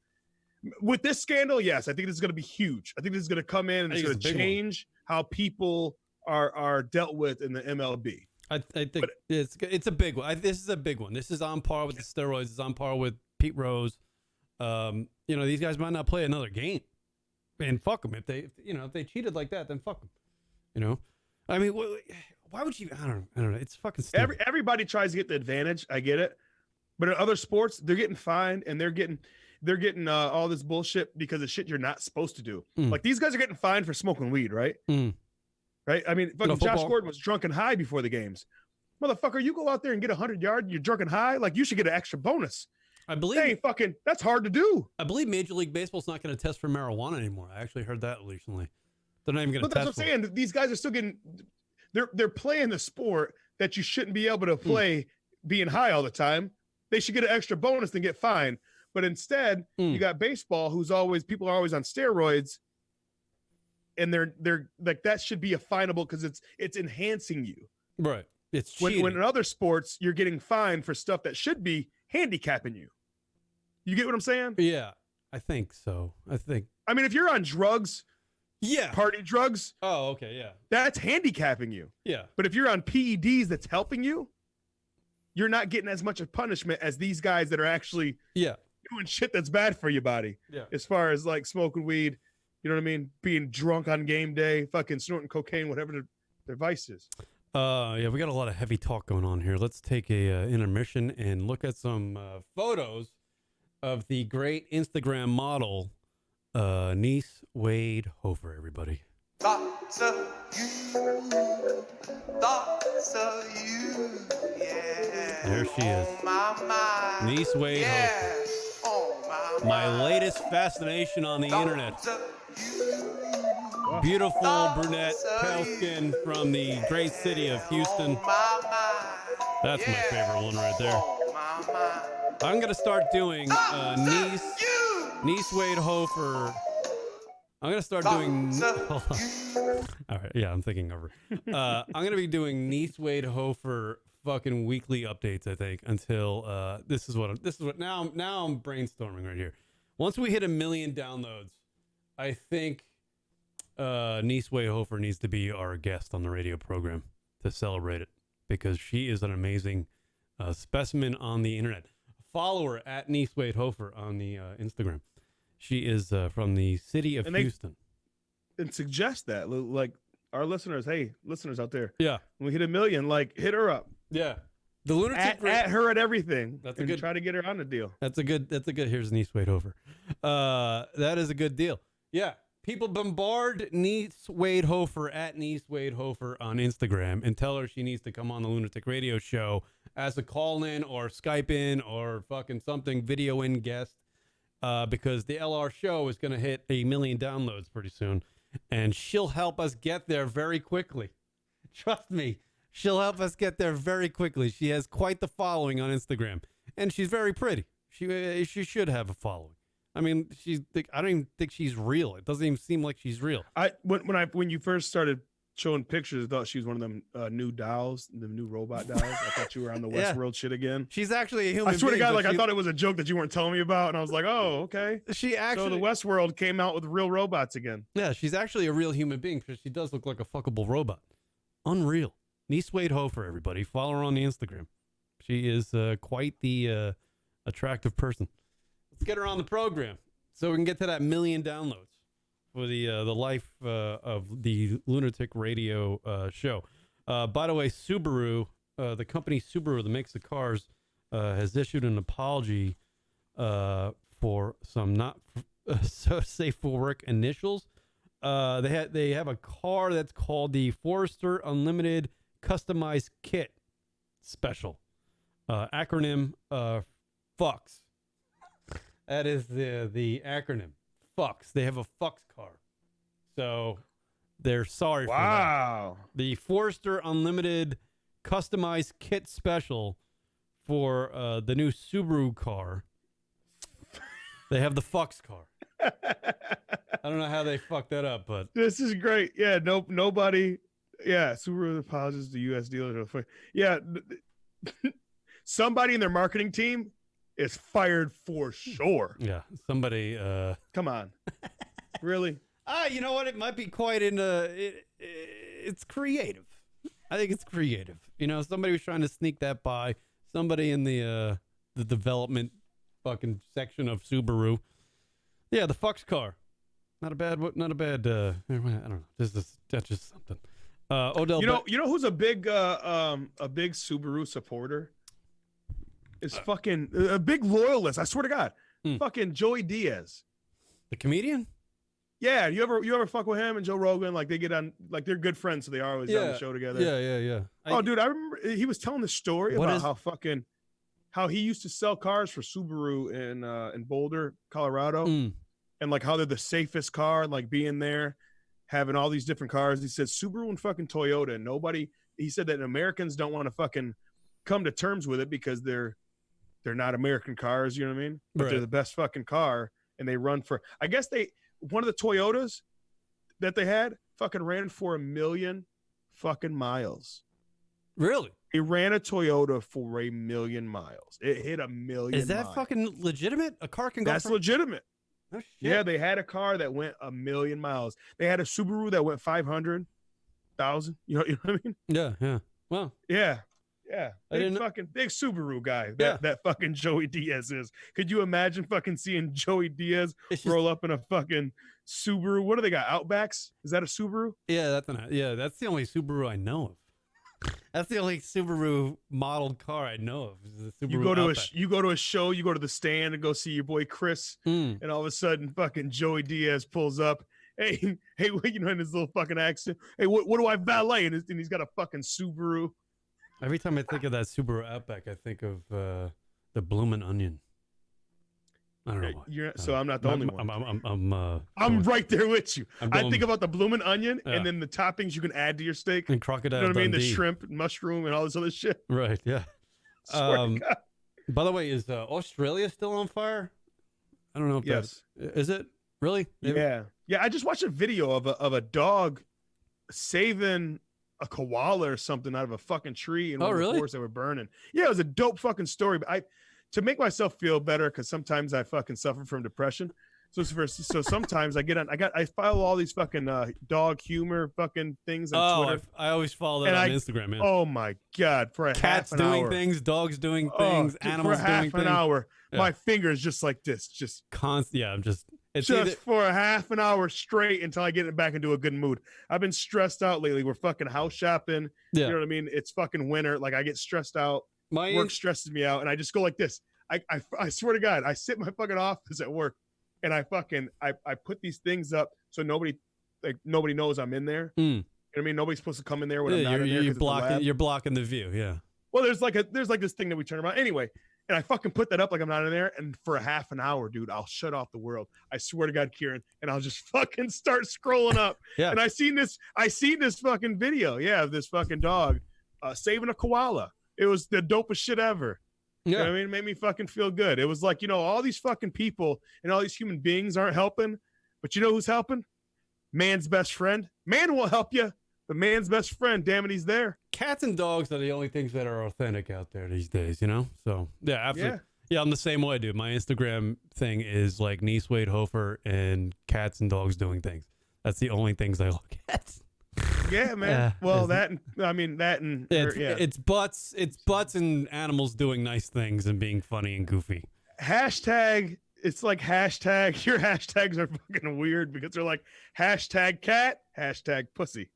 S5: With this scandal, yes, I think this is going to be huge. I think this is going to come in and it's going to change how people are dealt with in the MLB.
S4: I think it's a big one. This is a big one. This is on par with the steroids. It's on par with Pete Rose. These guys might not play another game, and fuck them if they cheated like that. Then fuck them. I mean, why would you? I don't know. It's fucking stupid.
S5: Everybody tries to get the advantage. I get it, but in other sports, they're getting fined and they're getting all this bullshit because of shit you're not supposed to do. Like these guys are getting fined for smoking weed, right? Right? I mean, fucking Josh Gordon was drunk and high before the games. Motherfucker, you go out there and get 100 yards, you're drunk and high, like you should get an extra bonus.
S4: I believe
S5: that's hard to do.
S4: I believe Major League Baseball's not going to test for marijuana anymore. I actually heard that recently. They're not even going to test.
S5: That's what I'm saying. These guys are still getting. They're playing the sport that you shouldn't be able to play being high all the time. They should get an extra bonus than get fined. But instead, you got baseball, people are always on steroids, and they're like that should be a finable because it's enhancing you.
S4: Right. It's cheating.
S5: When in other sports you're getting fined for stuff that should be handicapping you. You get what I'm saying?
S4: Yeah, I think so.
S5: I mean, if you're on drugs, party drugs.
S4: Oh, okay, yeah.
S5: That's handicapping you.
S4: Yeah.
S5: But if you're on PEDs, that's helping you. You're not getting as much of punishment as these guys that are actually doing shit that's bad for your body.
S4: Yeah.
S5: As far as like smoking weed, you know what I mean? Being drunk on game day, fucking snorting cocaine, whatever their vice is.
S4: Yeah, we got a lot of heavy talk going on here. Let's take a intermission and look at some photos of the great Instagram model, Niece Wade Hofer, everybody.
S7: Thoughts of you, thoughts of you, yeah.
S4: There she is.
S7: On my mind.
S4: Niece Wade
S7: Yeah.
S4: Hofer.
S7: On
S4: My
S7: mind.
S4: latest fascination on the internet.
S7: Thoughts of you,
S4: Beautiful brunette, pale skin from the great city of Houston.
S7: on my mind.
S4: That's my favorite one right there.
S7: On my mind.
S4: I'm going to start doing Niece
S7: You.
S4: Wade Hofer. I'm going to start doing... Hold on. All right, yeah, I'm thinking over. I'm going to be doing Niece Wade Hofer fucking weekly updates, I think, until this is what now I'm brainstorming right here. Once we hit 1 million downloads, I think Niece Wade Hofer needs to be our guest on the radio program to celebrate it, because she is an amazing specimen on the internet. Follow her at Niece Wade Hofer on the Instagram. She is from the city of Houston.
S5: And suggest that, like, our listeners, hey, listeners out there,
S4: Yeah,
S5: when we hit 1 million, like, hit her up.
S4: yeah. The lunatic
S5: At her at everything.
S4: That's a
S5: and
S4: good-
S5: try to get her on the deal.
S4: That's a good. Here's Niece Wade Hofer. That is a good deal. Yeah. People bombard Niece Wade Hofer at Niece Wade Hofer on Instagram and tell her she needs to come on the Lunatic Radio show as a call in or Skype in or fucking something, video in guest, because the LR show is going to hit 1 million downloads pretty soon, and she'll help us get there very quickly. Trust me. She'll help us get there very quickly. She has quite the following on Instagram, and she's very pretty. She should have a following. I mean, I don't even think she's real. It doesn't even seem like she's real.
S5: When you first started showing pictures, I thought she was one of them new dolls, the new robot dolls. I thought you were on the
S4: Yeah.
S5: Westworld shit again.
S4: She's actually a human.
S5: I swear to
S4: being,
S5: God,
S4: but
S5: like I thought it was a joke that you weren't telling me about, and I was like, oh, okay.
S4: she actually.
S5: So the Westworld came out with real robots again.
S4: Yeah, she's actually a real human being because she does look like a fuckable robot. Unreal. Niece Wade Hofer, everybody. Follow her on the Instagram. She is quite the attractive person. Let's get her on the program so we can get to that 1 million downloads for the life of the Lunatic Radio show. By the way, Subaru, the company Subaru that makes the cars, has issued an apology for some not so safe for work initials. They have a car that's called the Forester Unlimited Customized Kit Special. Acronym FUCKS. That is the acronym. FUCKS. They have a FUCKS car. So they're sorry for that.
S5: Wow.
S4: The Forester Unlimited Customized Kit Special for the new Subaru car. They have the FUCKS car. I don't know how they fucked that up, but
S5: This is great. Yeah, nobody. Yeah, Subaru apologizes to U.S. dealers. Yeah, somebody in their marketing team is fired for sure.
S4: yeah, somebody.
S5: Come on, really?
S4: You know what? It might be quite it's creative. I think it's creative. You know, somebody was trying to sneak that by. Somebody in the development fucking section of Subaru. Yeah, the FUCKS car. Not a bad. I don't know. That's just something. Odell.
S5: You know who's a big Subaru supporter? Is fucking a big loyalist. I swear to God, fucking Joey Diaz.
S4: the comedian.
S5: Yeah, you ever fuck with him and Joe Rogan? Like they get on, like they're good friends, so they are always on the show together.
S4: Yeah.
S5: Oh, dude, I remember he was telling the story
S4: What
S5: about
S4: is-
S5: how he used to sell cars for Subaru in Boulder, Colorado, and like how they're the safest car, like being there, having all these different cars. He said Subaru and fucking Toyota, and nobody. He said that Americans don't want to fucking come to terms with it because they're not American cars. You know what I mean? But
S4: Right.
S5: they're the best fucking car, and they run for. I guess one of the Toyotas that they had fucking ran for 1 million fucking miles.
S4: Really?
S5: He ran a Toyota for 1 million miles. It hit 1 million.
S4: Is that
S5: miles.
S4: fucking legitimate? A car can go.
S5: That's
S4: from...
S5: legitimate.
S4: Oh, shit.
S5: Yeah, they had a car that went 1 million miles. They had a Subaru that went 500,000. You know what I mean?
S4: Yeah. Well,
S5: Yeah.
S4: I
S5: Big
S4: didn't-
S5: fucking big Subaru guy.
S4: Yeah.
S5: That fucking Joey Diaz is. Could you imagine fucking seeing Joey Diaz
S4: it's just,
S5: roll up in a fucking Subaru? What do they got? Outbacks? Is that a Subaru?
S4: yeah, that's the only Subaru I know of. That's the only Subaru modeled car I know of. Is the Subaru
S5: You go to
S4: Outback.
S5: you go to a show, you go to the stand and go see your boy Chris,
S4: Mm.
S5: and all of a sudden, fucking Joey Diaz pulls up. Hey, what, in his little fucking accent. Hey, what do I valet? And he's got a fucking Subaru.
S4: Every time I think of that Subaru Outback, I think of the Bloomin' Onion. I don't know why.
S5: So I'm not the only one.
S4: I'm
S5: right there with you.
S4: I'm
S5: I
S4: going-
S5: think about the bloomin' onion
S4: Yeah.
S5: and then the toppings you can add to your steak.
S4: and Crocodile
S5: You know what I mean? The
S4: Dundee.
S5: shrimp, mushroom, and all this other shit.
S4: Right, yeah.
S5: Swear to
S4: Um,
S5: God.
S4: By the way, is Australia still on fire? I don't know if
S5: Yes.
S4: is it really?
S5: Yeah. I just watched a video of a dog saving a koala or something out of a fucking tree in
S4: Oh,
S5: one of the
S4: really?
S5: forests that were burning. Yeah, it was a dope fucking story. But to make myself feel better, because sometimes I fucking suffer from depression. So sometimes I follow all these fucking dog humor fucking things on Twitter.
S4: I always follow that
S5: And
S4: on Instagram, man.
S5: Oh my God, for a
S4: Cats
S5: half an
S4: doing
S5: hour.
S4: things, dogs doing
S5: Oh,
S4: things,
S5: dude,
S4: animals
S5: for half
S4: doing
S5: an
S4: things.
S5: hour.
S4: Yeah.
S5: My fingers just like this, just
S4: Yeah, I'm just. It's
S5: just
S4: either,
S5: for a half an hour straight until I get it back into a good mood. I've been stressed out lately. We're fucking house shopping.
S4: Yeah.
S5: You know what I mean? It's fucking winter. Like I get stressed out.
S4: my
S5: Work stresses me out, and I just go like this. I swear to God, I sit in my fucking office at work, and I put these things up so nobody knows I'm in there.
S4: Mm.
S5: You know what I mean? Nobody's supposed to come in there when I'm not
S4: you're,
S5: in there. 'cause
S4: you're
S5: it's a lab.
S4: you're blocking the view. Yeah.
S5: Well, there's like this thing that we turn around anyway, and I fucking put that up like I'm not in there, and for a half an hour, dude, I'll shut off the world. I swear to God, Kieran, and I'll just fucking start scrolling up.
S4: Yeah.
S5: And I seen this fucking video, of this fucking dog saving a koala. It was the dopest shit ever. You know
S4: Yeah.
S5: what I mean? It made me fucking feel good. It was like, all these fucking people and all these human beings aren't helping, but you know who's helping? Man's best friend. Man will help you, but man's best friend, damn it, he's there.
S4: Cats and dogs are the only things that are authentic out there these days, you know? So, yeah, absolutely.
S5: Yeah.
S4: Yeah, I'm the same way, dude. My Instagram thing is like Niece Wade Hofer and cats and dogs doing things. That's the only things I look at.
S5: Yeah, man.
S4: Yeah,
S5: Well,
S4: it's- It's butts and animals doing nice things and being funny and goofy.
S5: hashtag. It's like hashtag. Your hashtags are fucking weird because they're like hashtag cat, hashtag pussy,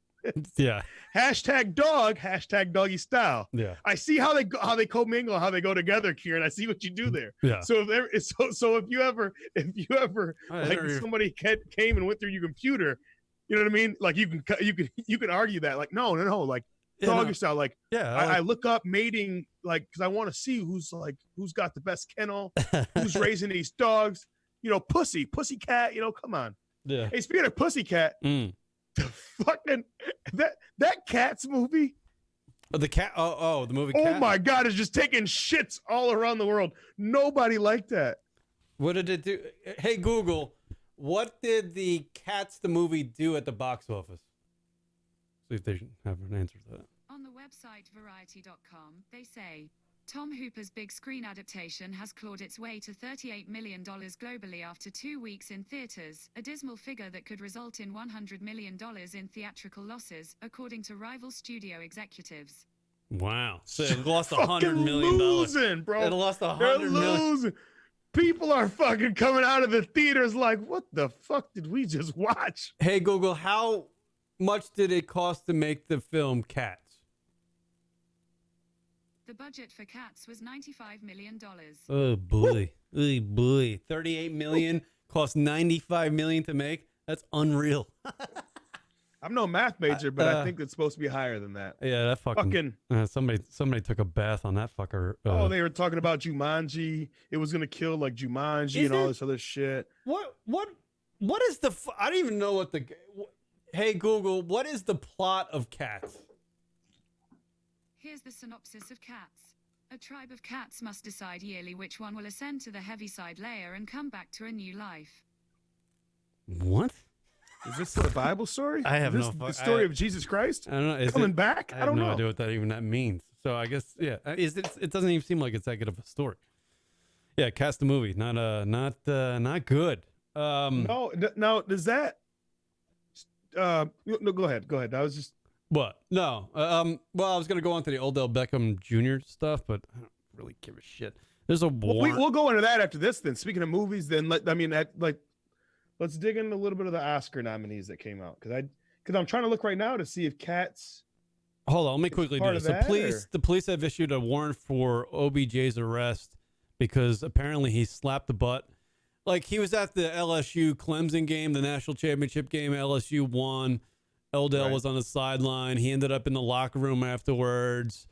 S4: Yeah.
S5: hashtag dog, hashtag doggy style.
S4: Yeah.
S5: I see how they commingle, how they go together, Kieran. I see what you do there.
S4: Yeah.
S5: So if you ever
S4: I
S5: like
S4: hear you.
S5: somebody came and went through your computer, you know what I mean? Like you can argue that like no, like
S4: Yeah,
S5: doggy
S4: no.
S5: style. Like
S4: Yeah.
S5: I look up mating like because I want to see who's got the best kennel, who's raising these dogs. Pussy cat. Come on.
S4: yeah.
S5: Hey, speaking of pussycat,
S4: Mm.
S5: the fucking that Cats movie.
S4: Oh, the cat. Oh, the movie.
S5: Oh
S4: Cat.
S5: my God, it's just taking shits all around the world. Nobody liked that.
S4: What did it do? Hey, Google, what did the Cats the movie do at the box office? See if they have an answer to that.
S8: On the website Variety.com, they say Tom Hooper's big screen adaptation has clawed its way to $38 million globally after 2 weeks in theaters, a dismal figure that could result in $100 million in theatrical losses, according to rival studio executives.
S4: Wow. So it lost $100
S5: Fucking
S4: million.
S5: losing, bro.
S4: It lost
S5: They're
S4: $100 million.
S5: losing. People are fucking coming out of the theaters like, what the fuck did we just watch?
S4: Hey, Google, how much did it cost to make the film Cats?
S8: The budget for Cats was $95 million.
S4: Oh boy. Oh boy. 38 million cost 95 million to make. That's unreal.
S5: I'm no math major, but I think it's supposed to be higher than that.
S4: Yeah, that fucking somebody took a bath on that fucker.
S5: They were talking about Jumanji. It was gonna kill like Jumanji
S4: Is
S5: and all
S4: it?
S5: this other shit.
S4: What is the I don't even know what the Hey Google, what is the plot of Cats?
S8: Here's the synopsis of Cats. A tribe of cats must decide yearly which one will ascend to the heaviside layer and come back to a new life.
S4: What?
S5: Is this the Bible story?
S4: I have
S5: Is
S4: no
S5: this
S4: fuck-
S5: the story
S4: I-
S5: of Jesus Christ
S4: I don't know. Is
S5: coming
S4: it,
S5: back?
S4: I
S5: I
S4: have
S5: don't
S4: no
S5: know.
S4: idea what that means. So I guess Is it doesn't even seem like it's that good of a story. Yeah, Cats the movie, not good.
S5: No, now does that? No, go ahead. I was just
S4: What? No. Well, I was gonna go on to the Odell Beckham Jr. stuff, but I don't really give a shit. There's a war.
S5: we'll go into that after this. Then speaking of movies, then let's dig into a little bit of the Oscar nominees that came out because I'm trying to look right now to see if Cats
S4: Hold on, let me quickly do
S5: part
S4: this.
S5: of that, or-
S4: The police have issued a warrant for OBJ's arrest because apparently he slapped the butt. Like, he was at the LSU Clemson game, the national championship game. LSU won. Odell
S5: Right.
S4: was on the sideline. He ended up in the locker room afterwards.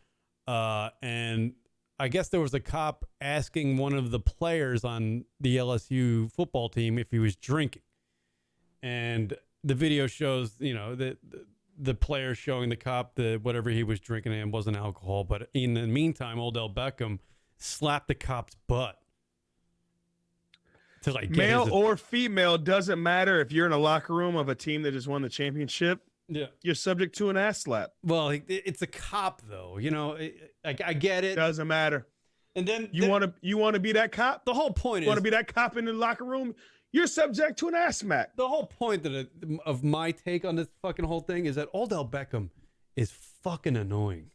S4: And I guess there was a cop asking one of the players on the LSU football team if he was drinking. And the video shows, the player showing the cop that whatever he was drinking in wasn't alcohol. But in the meantime, Odell Beckham slapped the cop's butt. To like get
S5: Male
S4: his,
S5: or female, doesn't matter. If you're in a locker room of a team that just won the championship,
S4: yeah.
S5: you're subject to an ass slap.
S4: Well, it's a cop though. I get it.
S5: Doesn't matter.
S4: And then
S5: You want to be that cop?
S4: the whole point
S5: You want
S4: is
S5: to be that cop in the locker room? You're subject to an ass smack.
S4: the whole point of my take on this fucking whole thing is that Odell Beckham is fucking annoying.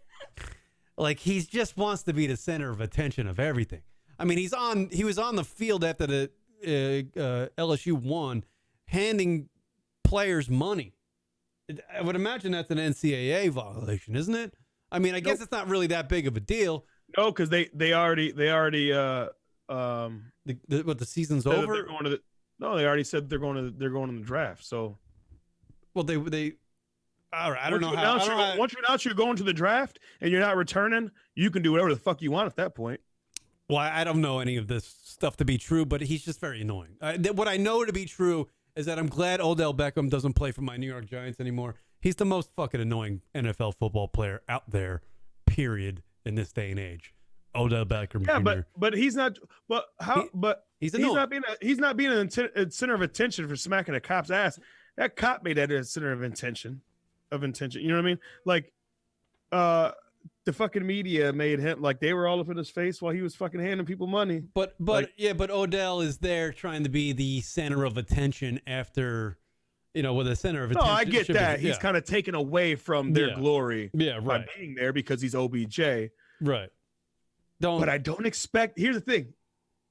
S4: Like, he just wants to be the center of attention of everything. I mean, he was on the field after the LSU won, handing players money. I would imagine that's an NCAA violation, isn't it? I mean, I guess it's not really that big of a deal.
S5: No, because they already
S4: The season's
S5: said that
S4: over.
S5: they're going to the, no, they already said they're going to the draft. So
S4: Well, they all right. I don't know how.
S5: Once you announce you're going to the draft and you're not returning, you can do whatever the fuck you want at that point.
S4: Well, I don't know any of this stuff to be true, but he's just very annoying. What I know to be true is that I'm glad Odell Beckham doesn't play for my New York Giants anymore. He's the most fucking annoying NFL football player out there, period, in this day and age. Odell Beckham
S5: Yeah,
S4: Jr.
S5: but he's not. But how?
S4: He's
S5: not being a center of attention for smacking a cop's ass. That cop made that a center of intention. You know what I mean? Like, the fucking media made him, like, they were all up in his face while he was fucking handing people money.
S4: But Odell is there trying to be the center of attention after, with a center of
S5: No,
S4: attention.
S5: I get that. He's
S4: yeah.
S5: kind of taken away from their
S4: Yeah.
S5: glory
S4: Yeah,
S5: by
S4: right.
S5: being there because he's OBJ.
S4: Right.
S5: But I don't expect. Here's the thing,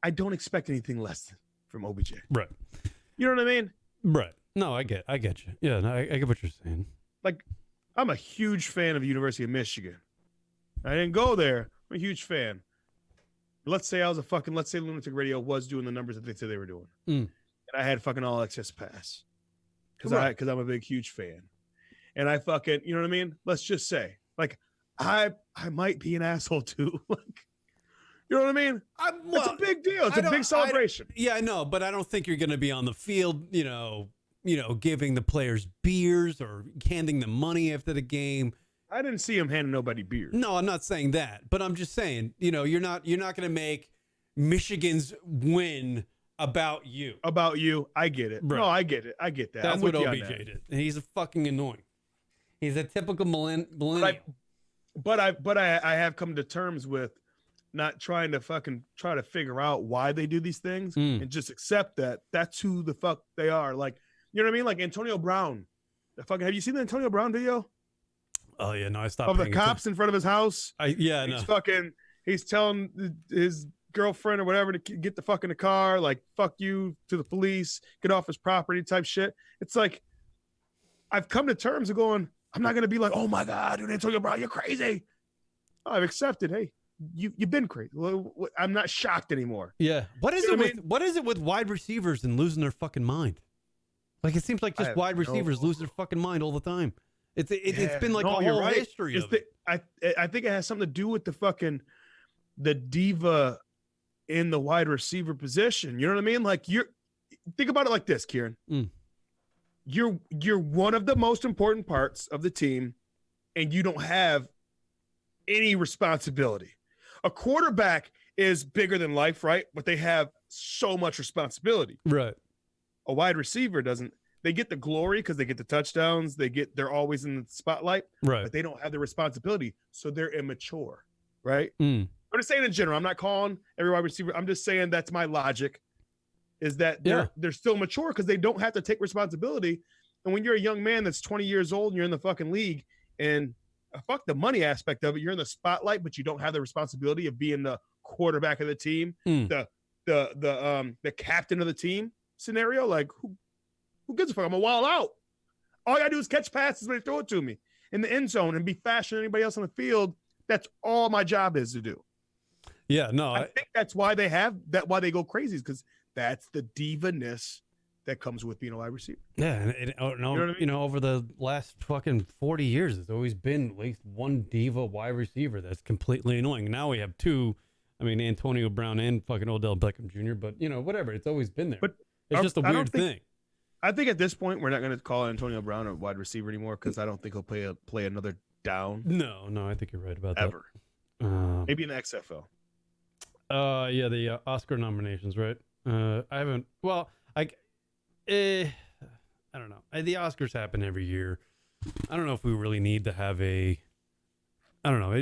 S5: I don't expect anything less from OBJ.
S4: Right.
S5: You know what I mean?
S4: Right. No, I get you. Yeah, no, I get what you're saying.
S5: Like, I'm a huge fan of the University of Michigan. I didn't go there. I'm a huge fan. Let's say Lunatic Radio was doing the numbers that they said they were doing. And I had fucking all access pass. Because I'm a big, huge fan. And I fucking, you know what I mean? Let's just say, like, I might be an asshole too. Like, you know what I mean? It's a big deal. It's a big celebration.
S4: Yeah, I know, but I don't think you're going to be on the field, giving the players beers or handing them money after the game.
S5: I didn't see him handing nobody beers.
S4: No, I'm not saying that, but I'm just saying, you're not going to make Michigan's win about you.
S5: About you, I get it.
S4: Right.
S5: No, I get it. I get that.
S4: That's
S5: I'm
S4: what
S5: with you on
S4: OBJ
S5: that.
S4: did, and he's a fucking annoying. He's a typical millennial.
S5: But I have come to terms with not trying to figure out why they do these things and just accept that that's who the fuck they are. Like, you know what I mean? Like Antonio Brown. Have you seen the Antonio Brown video?
S4: Oh yeah, no, I stopped.
S5: Of the cops in front of his house. He's telling his girlfriend or whatever to get the fuck in the car, like, fuck you to the police, get off his property type shit. It's like, I've come to terms of going, I'm not going to be like, oh my God, dude, Antonio Brown, you're crazy. I've accepted, hey, you've been crazy. I'm not shocked anymore.
S4: Yeah. What is
S5: You know
S4: it what is it with wide receivers and losing their fucking mind? Like, it seems like just wide receivers lose their fucking mind all the time. It's been like a whole history of it.
S5: I think it has something to do with the diva in the wide receiver position. You know what I mean? Like, think about it like this, Kieran. You're one of the most important parts of the team, and you don't have any responsibility. A quarterback is bigger than life, right? But they have so much responsibility.
S4: Right.
S5: A wide receiver doesn't. They get the glory because they get the touchdowns. They're always in the spotlight.
S4: Right.
S5: But they don't have the responsibility, so they're immature. Right.
S4: Mm.
S5: I'm just saying in general. I'm not calling every wide receiver. I'm just saying that's my logic. Is that they're still mature because they don't have to take responsibility. And when you're a young man that's 20 years old and you're in the fucking league, and fuck the money aspect of it, you're in the spotlight, but you don't have the responsibility of being the quarterback of the team, the captain of the team scenario. Like, who gives a fuck? I'm a wild out. All I gotta do is catch passes when they throw it to me. in the end zone and be faster than anybody else on the field. That's all my job is to do.
S4: Yeah, no,
S5: I think that's why they have that. Why they go crazy is because that's the diva-ness that comes with being a wide receiver.
S4: yeah, and no,
S5: what I mean?
S4: over the last fucking 40 years, there's always been at least one diva wide receiver that's completely annoying. Now we have two. I mean, Antonio Brown and fucking Odell Beckham Jr. But whatever, it's always been there.
S5: But
S4: it's just a
S5: I don't
S4: weird
S5: think-
S4: thing.
S5: I think at this point we're not going to call Antonio Brown a wide receiver anymore because I don't think he'll play another down
S4: No, I think you're right about
S5: ever.
S4: that.
S5: Maybe in the XFL.
S4: Yeah, the Oscar nominations, right? I haven't. Well, I don't know. The Oscars happen every year. I don't know if we really need to have a. I don't know.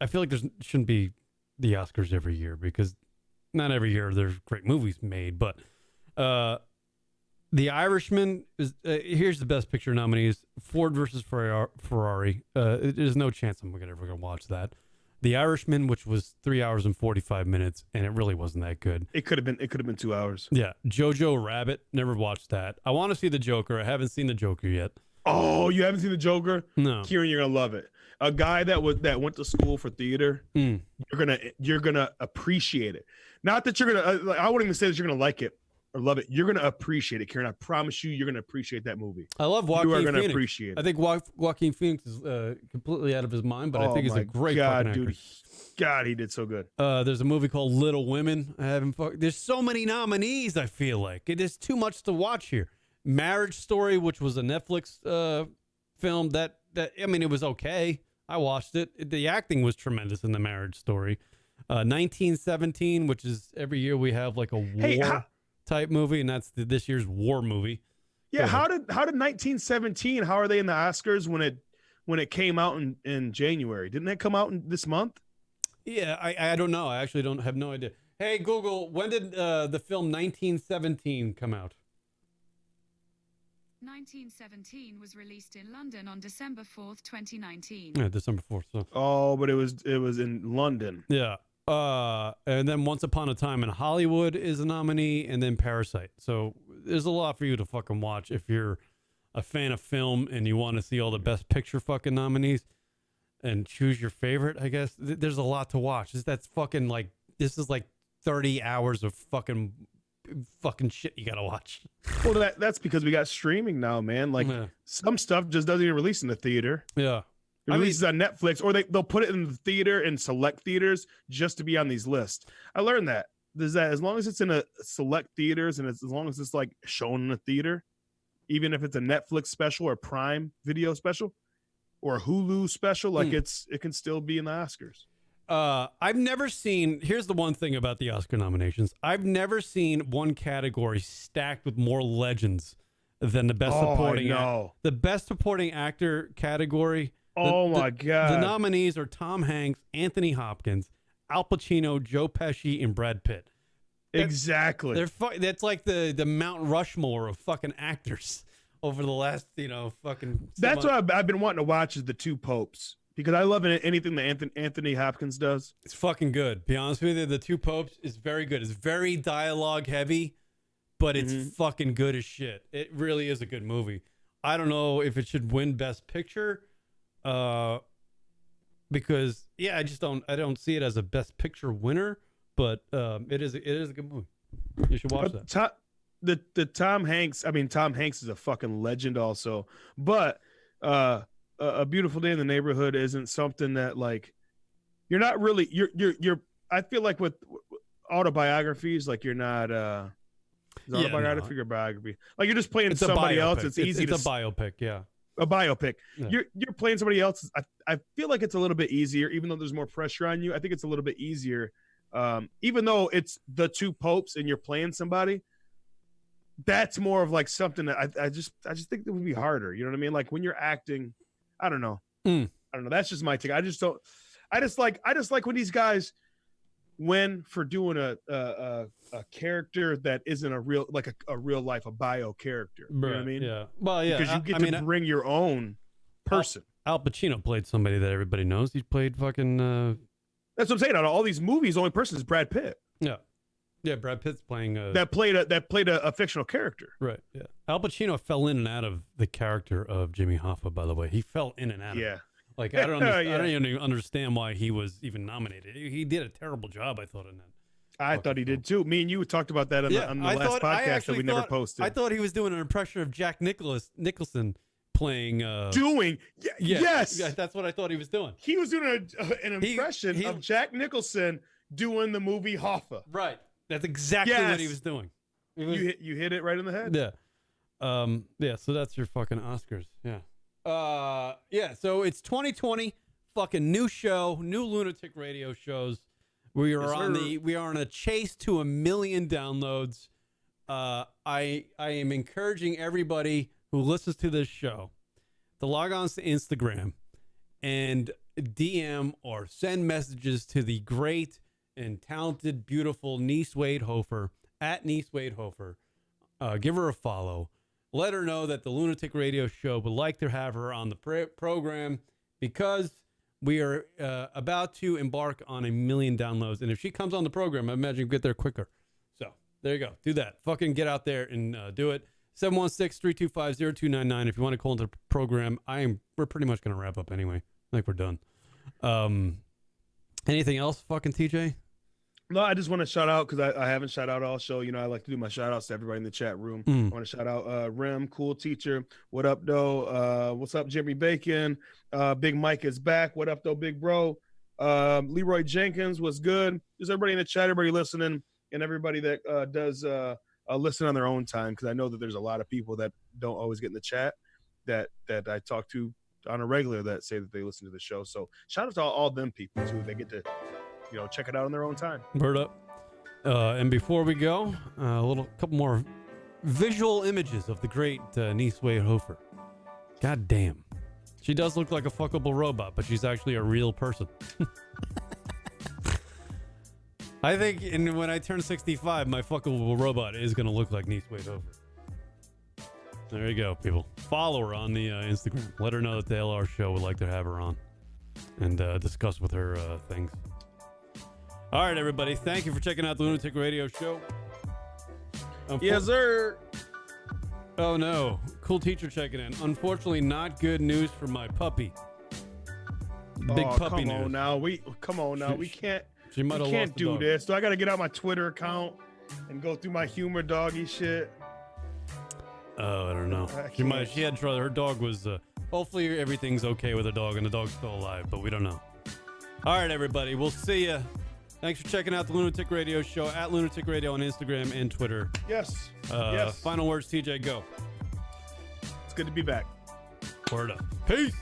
S4: I feel like shouldn't be the Oscars every year because not every year there's great movies made, but The Irishman is here's the best picture nominees: Ford versus Ferrari. There's no chance I'm ever gonna watch that. The Irishman, which was 3 hours and 45 minutes, and it really wasn't that good.
S5: It could have been 2 hours.
S4: Yeah, Jojo Rabbit. Never watched that. I want to see the Joker. I haven't seen the Joker yet.
S5: Oh, you haven't seen the Joker?
S4: No.
S5: Kieran, you're gonna love it. A guy that went to school for theater, you're gonna appreciate it. Not that you're gonna. I wouldn't even say that you're gonna like it or love it. You're gonna appreciate it, Kieran. I promise you're gonna appreciate that movie.
S4: I love Joaquin
S5: You are
S4: Phoenix.
S5: gonna appreciate it.
S4: I think Joaquin Phoenix is completely out of his mind, but I think he's a great fucking actor.
S5: dude. God, he did so good.
S4: There's a movie called Little Women. There's so many nominees. I feel like it is too much to watch here. Marriage Story, which was a Netflix film that I mean, it was okay. I watched it. The acting was tremendous in the Marriage Story. 1917, which is every year we have like a war type movie, and that's this year's war movie.
S5: Yeah, how did 1917? How are they in the Oscars when it came out in January? Didn't it come out this month?
S4: Yeah, I don't know. I actually have no idea. Hey Google, when did the film 1917 come out?
S8: 1917 was released in London on December 4th, 2019.
S4: Yeah, December 4th. So.
S5: Oh, but it was in London.
S4: Yeah. And then Once Upon a Time in Hollywood is a nominee, and then Parasite. So there's a lot for you to fucking watch if you're a fan of film and you want to see all the best picture fucking nominees and choose your favorite, I guess. There's a lot to watch. This is like 30 hours of fucking shit you gotta watch.
S5: Well, that's because we got streaming now, man. Like some stuff just doesn't even release in the theater.
S4: Yeah.
S5: It releases on Netflix, or they'll put it in the theater in select theaters just to be on these lists. I learned that. There's that as long as it's in a select theaters and as long as it's like shown in a theater, even if it's a Netflix special or Prime Video special or a Hulu special, like it can still be in the Oscars.
S4: I've never seen. Here's the one thing about the Oscar nominations: I've never seen one category stacked with more legends than the best supporting. The best supporting actor category.
S5: My God!
S4: The nominees are Tom Hanks, Anthony Hopkins, Al Pacino, Joe Pesci, and Brad Pitt.
S5: Exactly.
S4: That's like the Mount Rushmore of fucking actors over the last fucking.
S5: That's what I've been wanting to watch is the Two Popes. Because I love anything that Anthony Hopkins does.
S4: It's fucking good. Be honest with you, The Two Popes is very good. It's very dialogue heavy, but it's fucking good as shit. It really is a good movie. I don't know if it should win Best Picture, because I don't see it as a Best Picture winner. But it is a good movie. You should watch that.
S5: The Tom Hanks. I mean, Tom Hanks is a fucking legend, also. But A Beautiful Day in the Neighborhood isn't something that like you're not really you're I feel like with autobiographies, like you're not autobiography or biography, like you're just playing somebody else. It's easy.
S4: It's a biopic. Yeah,
S5: a biopic.
S4: Yeah.
S5: You're playing somebody else. I feel like it's a little bit easier, even though there's more pressure on you. I think it's a little bit easier, even though it's the two popes and you're playing somebody. That's more of like something that I just think it would be harder. You know what I mean? Like when you're acting. I don't know. I don't know. That's just my take. I just like when these guys win for doing a character that isn't a real life, a bio character. You know what I mean?
S4: Yeah. Well, yeah.
S5: Because you get to bring your own person.
S4: Al Pacino played somebody that everybody knows. He played fucking.
S5: That's what I'm saying. Out of all these movies, the only person is Brad Pitt.
S4: Yeah. Yeah, Brad Pitt's playing
S5: that played a fictional character.
S4: right. Yeah, Al Pacino fell in and out of the character of Jimmy Hoffa. By the way, he fell in and out.
S5: Yeah.
S4: Of it. Like I don't I
S5: Yeah.
S4: don't even understand why he was even nominated. He did a terrible job, I thought, in that.
S5: I thought he did too. Me and you talked about that on the last podcast that we never posted.
S4: I thought he was doing an impression of Jack Nicholson playing.
S5: Yes,
S4: that's what I thought he was doing.
S5: he was doing an impression of Jack Nicholson doing the movie Hoffa.
S4: Right. That's exactly what he was doing.
S5: You hit it right in the head.
S4: Yeah. Yeah. So that's your fucking Oscars. Yeah. Yeah. So it's 2020. Fucking new show. New Lunatic Radio shows. We are on a chase to 1 million downloads. I am encouraging everybody who listens to this show to log on to Instagram and DM or send messages to the great and talented, beautiful Niece Wade Hofer at Niece Wade Hofer. Give her a follow. Let her know that the Lunatic Radio Show would like to have her on the program because we are about to embark on 1 million downloads. And if she comes on the program, I imagine we'll get there quicker. So there you go. Do that. Fucking get out there and do it. 716-325-0299. If you want to call into the program, we're pretty much going to wrap up anyway. I think we're done. Anything else, fucking TJ?
S5: No, I just want to shout out because I haven't shout out all show. You know, I like to do my shout outs to everybody in the chat room. I want to shout out Rem, cool teacher. What up, though? What's up, Jimmy Bacon? Big Mike is back. What up, though, big bro? Leroy Jenkins was good. Just everybody in the chat, everybody listening, and everybody that does listen on their own time, because I know that there's a lot of people that don't always get in the chat that I talk to on a regular that say that they listen to the show. So shout out to all them people too. They get to check it out on their own time.
S4: Word up. And before we go, a couple more visual images of the great Niece Wade Hofer. God damn. She does look like a fuckable robot, but she's actually a real person. I think when I turn 65, my fuckable robot is going to look like Niece Wade Hofer. There you go, people. Follow her on the Instagram. Let her know that the LR show would like to have her on and discuss with her things. All right, everybody. Thank you for checking out the Lunatic Radio Show.
S5: Yes, sir.
S4: Oh, no. Cool teacher checking in. Unfortunately, not good news for my puppy. Big puppy news.
S5: Come on now. We can't
S4: do
S5: this. So I got to get out my Twitter account and go through my humor doggy shit.
S4: Oh, I don't know. She had trouble. Her dog was... hopefully everything's okay with her dog and the dog's still alive, but we don't know. All right, everybody. We'll see you. Thanks for checking out the Lunatic Radio Show at Lunatic Radio on Instagram and Twitter.
S5: Yes.
S4: Final words, TJ, go.
S5: It's good to be back.
S4: Word up. Peace.